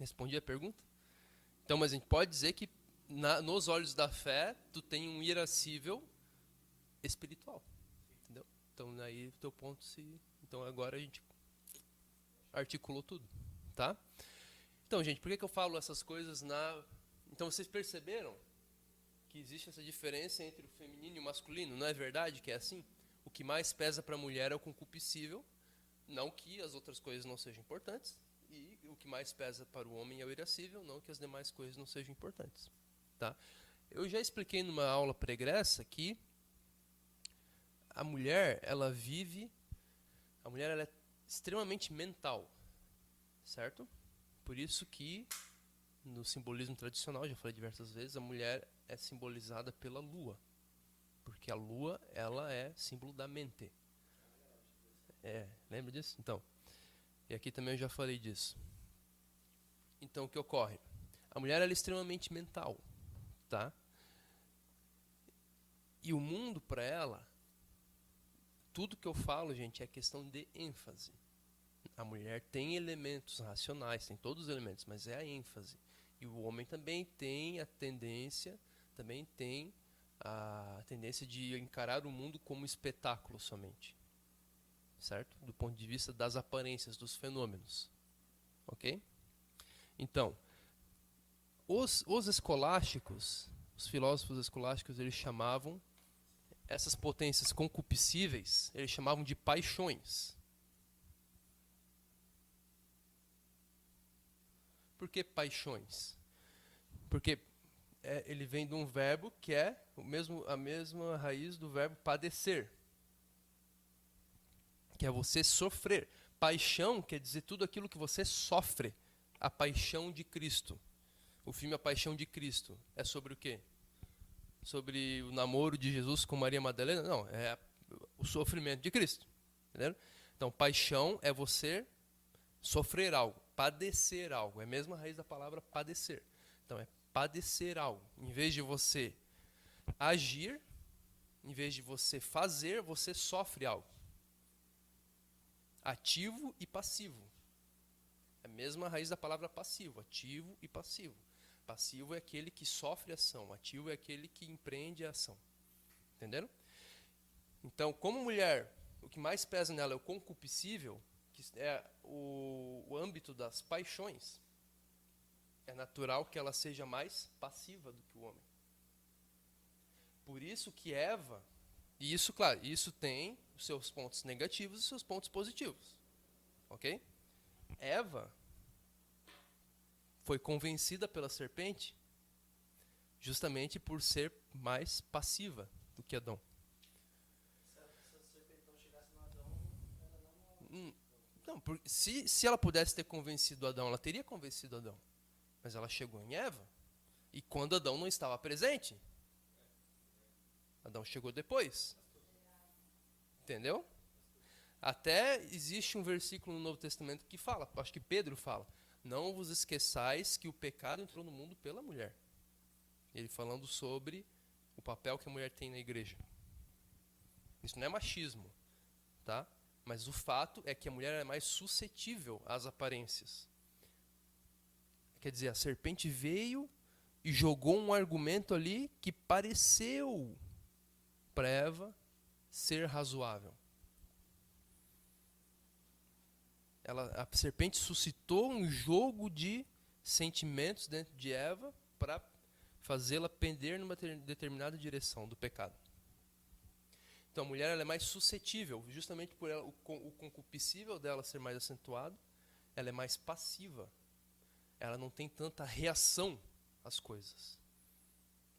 S2: Respondi a pergunta? Então, mas a gente pode dizer que nos olhos da fé, tu tem um irascível espiritual. Entendeu? Então, aí o teu ponto se... Então, agora a gente articulou tudo. Tá? Então, gente, por que eu falo essas coisas na... Então, vocês perceberam que existe essa diferença entre o feminino e o masculino? Não é verdade que é assim? O que mais pesa para a mulher é o concupiscível, não que as outras coisas não sejam importantes, e o que mais pesa para o homem é o irascível, não que as demais coisas não sejam importantes. Tá? Eu já expliquei numa aula pregressa que a mulher, ela é extremamente mental, certo? Por isso que no simbolismo tradicional, já falei diversas vezes, a mulher é simbolizada pela lua, porque a lua, ela é símbolo da mente. Lembra disso? Então, e aqui também eu já falei disso. Então, o que ocorre? A mulher, ela é extremamente mental, tá? E o mundo, para ela, tudo que eu falo, gente, é questão de ênfase. A mulher tem elementos racionais, tem todos os elementos, mas é a ênfase. E o homem também tem a tendência de encarar o mundo como espetáculo somente. Certo? Do ponto de vista das aparências, dos fenômenos. Ok? Então, os escolásticos, os filósofos escolásticos, eles chamavam essas potências concupiscíveis, eles chamavam de paixões. Por que paixões? Porque ele vem de um verbo que é a mesma raiz do verbo padecer, que é você sofrer. Paixão quer dizer tudo aquilo que você sofre. A paixão de Cristo. O filme A Paixão de Cristo é sobre o quê? Sobre o namoro de Jesus com Maria Madalena? Não, é o sofrimento de Cristo. Entendeu? Então, paixão é você sofrer algo, padecer algo. É a mesma raiz da palavra padecer. Então, é padecer algo. Em vez de você agir, em vez de você fazer, você sofre algo. Ativo e passivo. É a mesma raiz da palavra passivo. Ativo e passivo. Passivo é aquele que sofre ação. Ativo é aquele que empreende a ação. Entenderam? Então, como mulher, o que mais pesa nela é o concupiscível, que é o âmbito das paixões. É natural que ela seja mais passiva do que o homem. Por isso que Eva... E isso, claro, isso tem os seus pontos negativos e os seus pontos positivos. Ok? Eva foi convencida pela serpente justamente por ser mais passiva do que Adão.
S4: Se a serpente não chegasse no Adão, ela
S2: Não, se ela pudesse ter convencido Adão, ela teria convencido Adão. Mas ela chegou em Eva. E quando Adão não estava presente, Adão chegou depois. Entendeu? Até existe um versículo no Novo Testamento que fala, acho que Pedro fala, não vos esqueçais que o pecado entrou no mundo pela mulher. Ele falando sobre o papel que a mulher tem na igreja. Isso não é machismo, tá? Mas o fato é que a mulher é mais suscetível às aparências. Quer dizer, a serpente veio e jogou um argumento ali que pareceu para Eva ser razoável. A serpente suscitou um jogo de sentimentos dentro de Eva para fazê-la pender numa determinada direção do pecado. Então a mulher ela é mais suscetível, justamente por ela, o concupiscível dela ser mais acentuado, ela é mais passiva. Ela não tem tanta reação às coisas.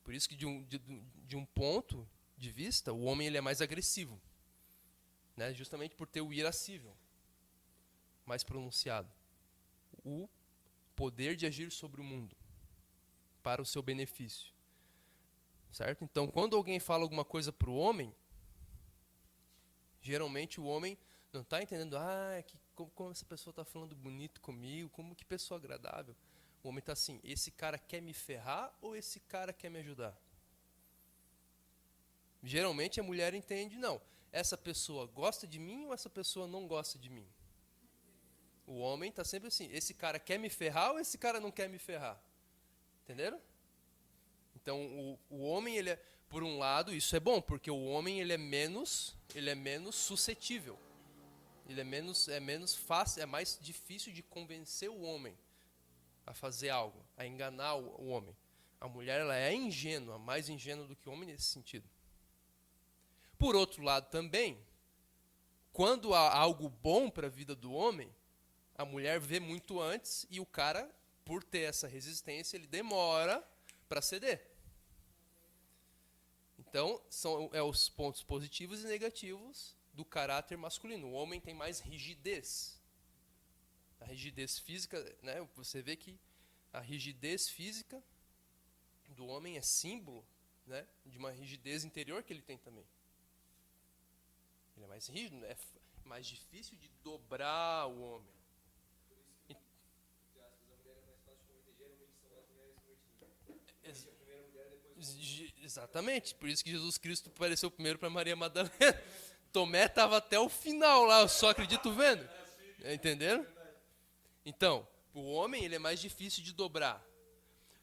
S2: Por isso que de um ponto de vista, o homem ele é mais agressivo, né? Justamente por ter o irascível mais pronunciado. O poder de agir sobre o mundo para o seu benefício. Certo? Então, quando alguém fala alguma coisa para o homem, geralmente o homem não está entendendo, como essa pessoa está falando bonito comigo, como que pessoa agradável. O homem está assim, esse cara quer me ferrar ou esse cara quer me ajudar? Geralmente a mulher entende, não, essa pessoa gosta de mim ou essa pessoa não gosta de mim? O homem está sempre assim, esse cara quer me ferrar ou esse cara não quer me ferrar? Entenderam? Então o homem, ele é, por um lado, isso é bom, porque o homem ele é menos suscetível. Ele é menos fácil, é mais difícil de convencer o homem a fazer algo, a enganar o homem. A mulher, ela é ingênua, mais ingênua do que o homem nesse sentido. Por outro lado também, quando há algo bom para a vida do homem, a mulher vê muito antes e o cara, por ter essa resistência, ele demora para ceder. Então, são os pontos positivos e negativos do caráter masculino. O homem tem mais rigidez. A rigidez física, né, você vê que a rigidez física do homem é símbolo, né, de uma rigidez interior que ele tem também. Ele é mais rígido, é mais difícil de dobrar o homem. Exatamente, por isso que Jesus Cristo apareceu primeiro para Maria Madalena. Tomé estava até o final lá, eu só acredito vendo. Entenderam? Então, o homem ele é mais difícil de dobrar.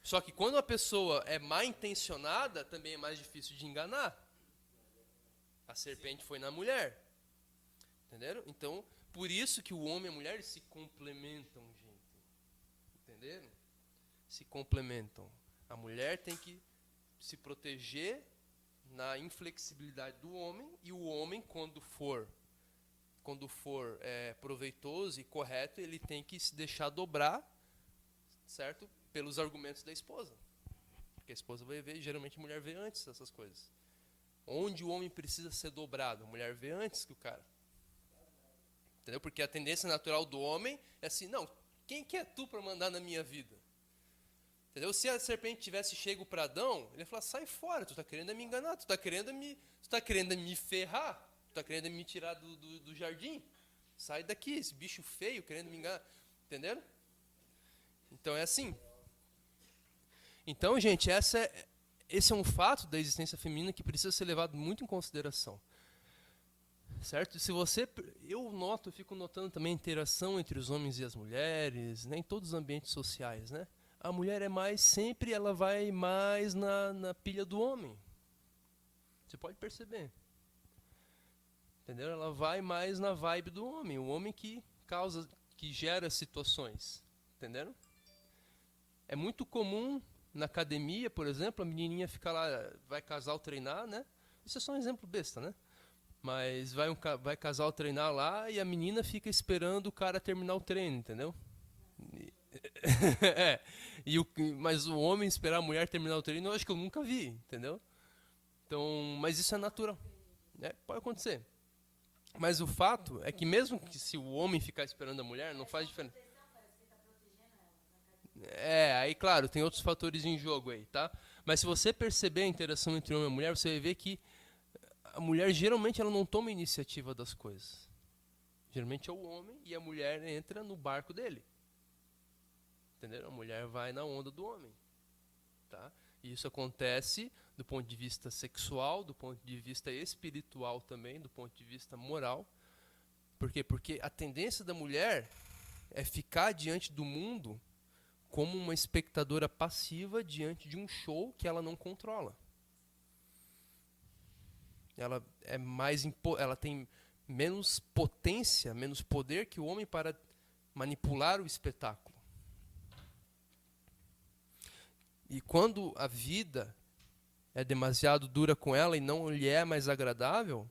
S2: Só que quando a pessoa é mal intencionada, também é mais difícil de enganar. A serpente foi na mulher. Entenderam? Então, por isso que o homem e a mulher se complementam, gente. Entenderam? Se complementam. A mulher tem que se proteger na inflexibilidade do homem, e o homem, quando for proveitoso e correto, ele tem que se deixar dobrar, certo? Pelos argumentos da esposa. Porque a esposa vai ver, geralmente a mulher vê antes essas coisas. Onde o homem precisa ser dobrado, a mulher vê antes que o cara. Entendeu? Porque a tendência natural do homem é assim, não, quem que é tu para mandar na minha vida? Entendeu? Se a serpente tivesse chego para Adão, ele ia falar, sai fora, tu está querendo me enganar, tu está querendo me ferrar, tu está querendo me tirar do jardim. Sai daqui, esse bicho feio querendo me enganar. Entenderam? Então é assim. Então, gente, esse é um fato da existência feminina que precisa ser levado muito em consideração. Certo? Eu fico notando também a interação entre os homens e as mulheres, né, em todos os ambientes sociais, né? A mulher ela vai mais na pilha do homem. Você pode perceber. Entendeu? Ela vai mais na vibe do homem. O homem que gera situações. Entenderam? É muito comum na academia, por exemplo, a menininha fica lá, vai casal treinar, né? Isso é só um exemplo besta, né? Mas vai casal treinar lá e a menina fica esperando o cara terminar o treino, entendeu? Mas o homem esperar a mulher terminar o treino, eu acho que eu nunca vi, entendeu? Então, mas isso é natural, né? Pode acontecer. Mas o fato é que mesmo que se o homem ficar esperando a mulher, não faz diferença. Aí claro, tem outros fatores em jogo aí, tá? Mas se você perceber a interação entre homem e mulher, você vai ver que a mulher geralmente ela não toma iniciativa das coisas. Geralmente é o homem e a mulher entra no barco dele. Entendeu? A mulher vai na onda do homem. Tá? E isso acontece do ponto de vista sexual, do ponto de vista espiritual também, do ponto de vista moral. Por quê? Porque a tendência da mulher é ficar diante do mundo como uma espectadora passiva diante de um show que ela não controla. Ela tem menos potência, menos poder que o homem para manipular o espetáculo. E quando a vida é demasiado dura com ela e não lhe é mais agradável,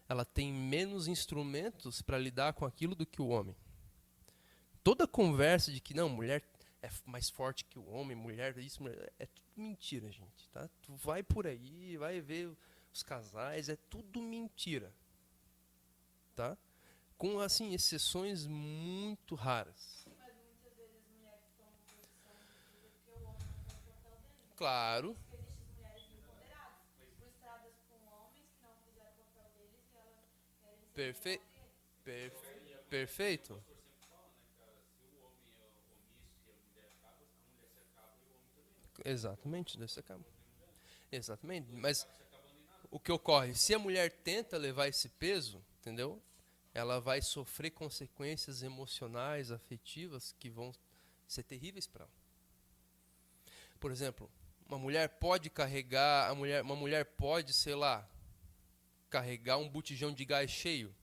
S2: ela tem menos instrumentos para lidar com aquilo do que o homem. Toda conversa de que não, mulher é mais forte que o homem, mulher isso, mulher, é tudo mentira, gente. Tá? Tu vai por aí, vai ver os casais, é tudo mentira. Tá? Com, assim, exceções muito raras.
S3: Mas muitas vezes as mulheres tomam posição de porque o homem não faz o papel dele.
S2: Claro.
S3: Porque existem mulheres empoderadas, frustradas com homens que não fizeram o papel deles e elas querem ser
S2: Perfeito. Exatamente, daí você acaba. Exatamente, mas o que ocorre? Se a mulher tenta levar esse peso, entendeu? Ela vai sofrer consequências emocionais, afetivas, que vão ser terríveis para ela. Por exemplo, uma mulher pode carregar, uma mulher pode, sei lá, carregar um botijão de gás cheio.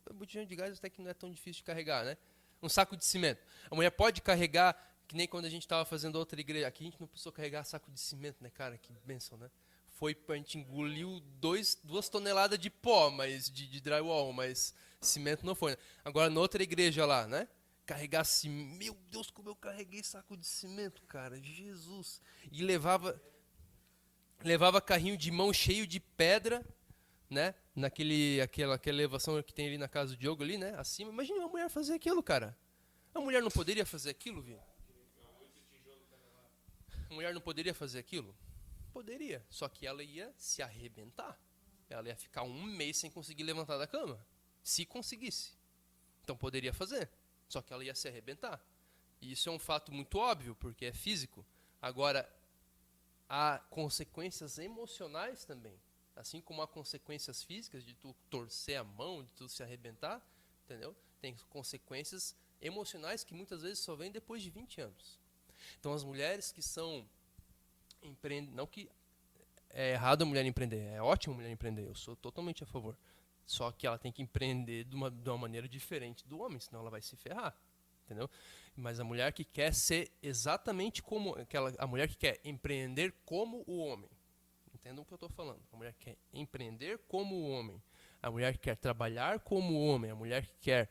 S2: O botijão de gás até que não é tão difícil de carregar, né? Um saco de cimento. A mulher pode carregar, que nem quando a gente estava fazendo outra igreja. Aqui a gente não precisou carregar saco de cimento, né, cara? Que bênção, né? A gente engoliu 2 toneladas de pó, mas de drywall, mas cimento não foi. Né? Agora, na outra igreja lá, né? Carregar cimento. Meu Deus, como eu carreguei saco de cimento, cara. Jesus. E levava carrinho de mão cheio de pedra, né? Aquela elevação que tem ali na casa do Diogo ali, né? Acima. Imagina uma mulher fazer aquilo, cara. A mulher não poderia fazer aquilo, viu? A mulher não poderia fazer aquilo? Poderia. Só que ela ia se arrebentar. Ela ia ficar 1 mês sem conseguir levantar da cama. Se conseguisse. Então poderia fazer. Só que ela ia se arrebentar. E isso é um fato muito óbvio, porque é físico. Agora, há consequências emocionais também. Assim como há consequências físicas de tu torcer a mão, de tu se arrebentar, entendeu? Tem consequências emocionais que muitas vezes só vêm depois de 20 anos. Então as mulheres que são não que é errado a mulher empreender, é ótimo a mulher empreender, eu sou totalmente a favor. Só que ela tem que empreender de uma maneira diferente do homem, senão ela vai se ferrar, entendeu? Mas a mulher que quer ser exatamente como a mulher que quer empreender como o homem. Entendam o que eu estou falando. A mulher quer empreender como o homem. A mulher que quer trabalhar como o homem. A mulher que quer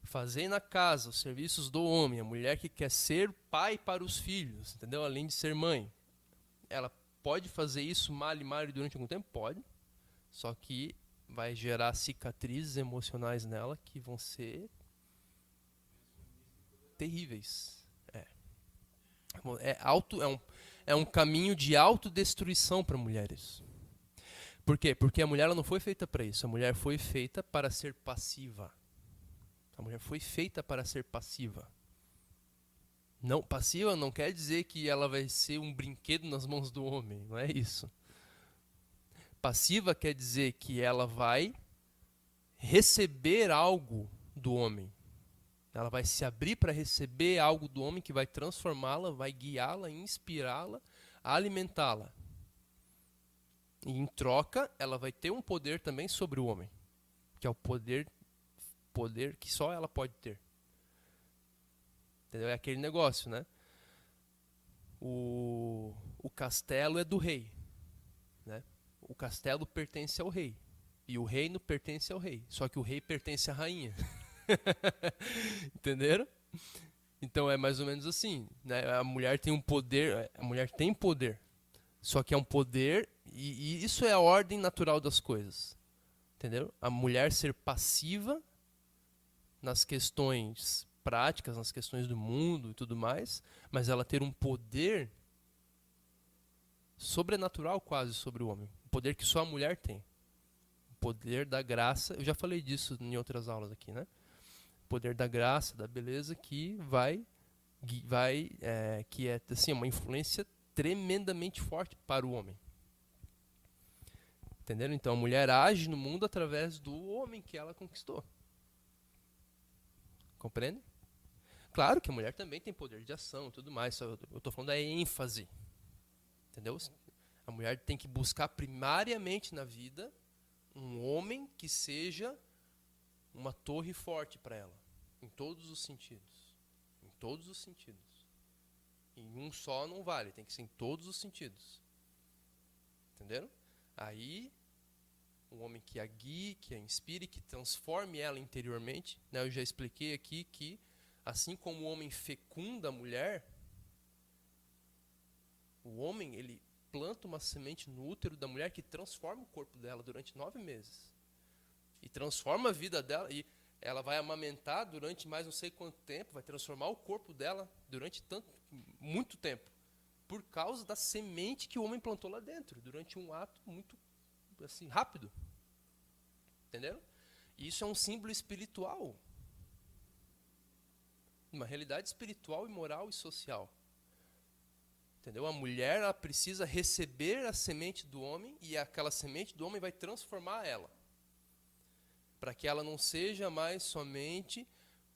S2: fazer na casa os serviços do homem. A mulher que quer ser pai para os filhos, entendeu? Além de ser mãe. Ela pode fazer isso mal durante algum tempo? Pode. Só que vai gerar cicatrizes emocionais nela que vão ser terríveis. É um caminho de autodestruição para mulheres. Por quê? Porque a mulher ela não foi feita para isso. A mulher foi feita para ser passiva. A mulher foi feita para ser passiva. Não, passiva não quer dizer que ela vai ser um brinquedo nas mãos do homem. Não é isso. Passiva quer dizer que ela vai receber algo do homem. Ela vai se abrir para receber algo do homem que vai transformá-la, vai guiá-la, inspirá-la, alimentá-la. E em troca, ela vai ter um poder também sobre o homem, que é o poder que só ela pode ter. Entendeu? É aquele negócio, né? O castelo é do rei, né? O castelo pertence ao rei e o reino pertence ao rei. Só que o rei pertence à rainha. Entenderam? Então é mais ou menos assim, né? A mulher tem um poder, só que é um poder e isso é a ordem natural das coisas, entendeu? A mulher ser passiva nas questões práticas, nas questões do mundo e tudo mais, mas ela ter um poder sobrenatural quase sobre o homem, um poder que só a mulher tem, o poder da graça. Eu já falei disso em outras aulas aqui, né? Poder da graça, da beleza, que que é assim, uma influência tremendamente forte para o homem. Entenderam? Então a mulher age no mundo através do homem que ela conquistou. Compreende? Claro que a mulher também tem poder de ação e tudo mais, só eu estou falando da ênfase. Entendeu? A mulher tem que buscar primariamente na vida um homem que seja uma torre forte para ela. Em todos os sentidos. Em todos os sentidos. Em um só não vale, tem que ser em todos os sentidos. Entenderam? Aí, um homem que a guie, que a inspire, que transforme ela interiormente. Né? Eu já expliquei aqui que, assim como o homem fecunda a mulher, o homem, ele planta uma semente no útero da mulher que transforma o corpo dela durante 9 meses. E transforma a vida dela, e ela vai amamentar durante mais não sei quanto tempo, vai transformar o corpo dela durante muito tempo, por causa da semente que o homem plantou lá dentro, durante um ato muito assim, rápido. Entenderam? E isso é um símbolo espiritual. Uma realidade espiritual e moral e social. Entendeu? A mulher, ela precisa receber a semente do homem e aquela semente do homem vai transformar ela. Para que ela não seja mais somente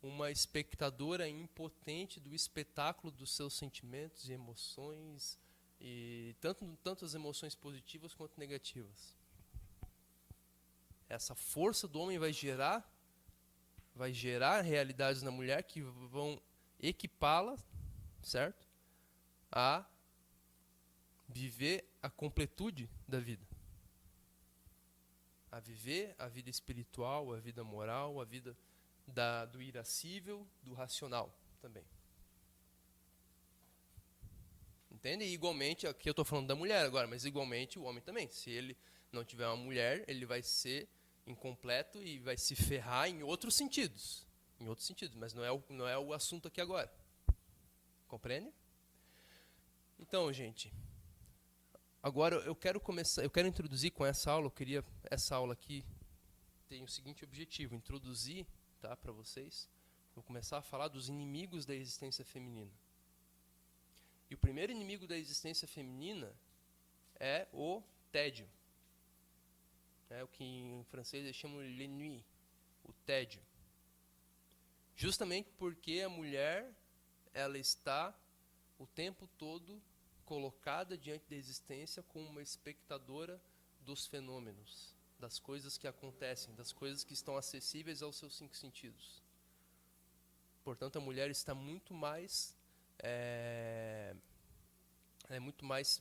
S2: uma espectadora impotente do espetáculo dos seus sentimentos e emoções, e tanto as emoções positivas quanto negativas. Essa força do homem vai gerar realidades na mulher que vão equipá-la, certo? A viver a completude da vida. A viver a vida espiritual, a vida moral, a vida do irascível, do racional também. Entende? E igualmente, aqui eu estou falando da mulher agora, mas igualmente o homem também. Se ele não tiver uma mulher, ele vai ser incompleto e vai se ferrar em outros sentidos. Em outros sentidos, mas não é o assunto aqui agora. Compreende? Então, gente, agora eu quero introduzir com essa aula, essa aula aqui tem o seguinte objetivo, introduzir, tá, para vocês. Vou começar a falar dos inimigos da existência feminina. E o primeiro inimigo da existência feminina é o tédio. É o que em francês eles chamam de l'ennui, o tédio. Justamente porque a mulher, ela está o tempo todo colocada diante da existência como uma espectadora dos fenômenos, das coisas que acontecem, das coisas que estão acessíveis aos seus 5 sentidos. Portanto, a mulher está muito mais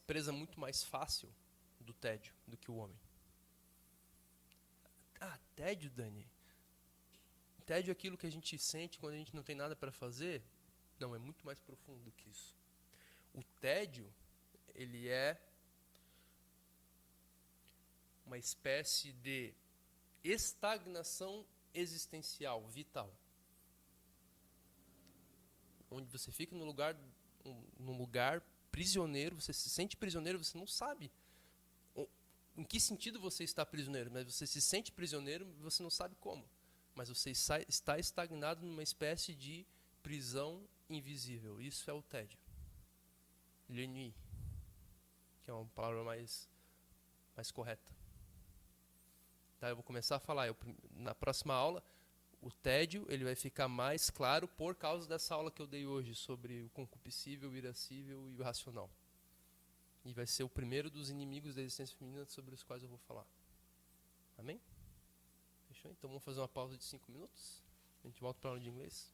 S2: presa muito mais fácil do tédio do que o homem. Ah, tédio, Dani? Tédio é aquilo que a gente sente quando a gente não tem nada para fazer? Não, é muito mais profundo do que isso. O tédio, ele é uma espécie de estagnação existencial, vital. Onde você fica num lugar prisioneiro, você se sente prisioneiro, você não sabe em que sentido você está prisioneiro, mas você se sente prisioneiro e você não sabe como. Mas você está estagnado numa espécie de prisão invisível. Isso é o tédio. L'ennui, que é uma palavra mais correta. Tá, eu vou começar a falar. Na próxima aula, o tédio ele vai ficar mais claro por causa dessa aula que eu dei hoje sobre o concupiscível, o irascível e o racional. E vai ser o primeiro dos inimigos da existência feminina sobre os quais eu vou falar. Amém? Fechou? Então vamos fazer uma pausa de 5 minutos. A gente volta para a aula de inglês.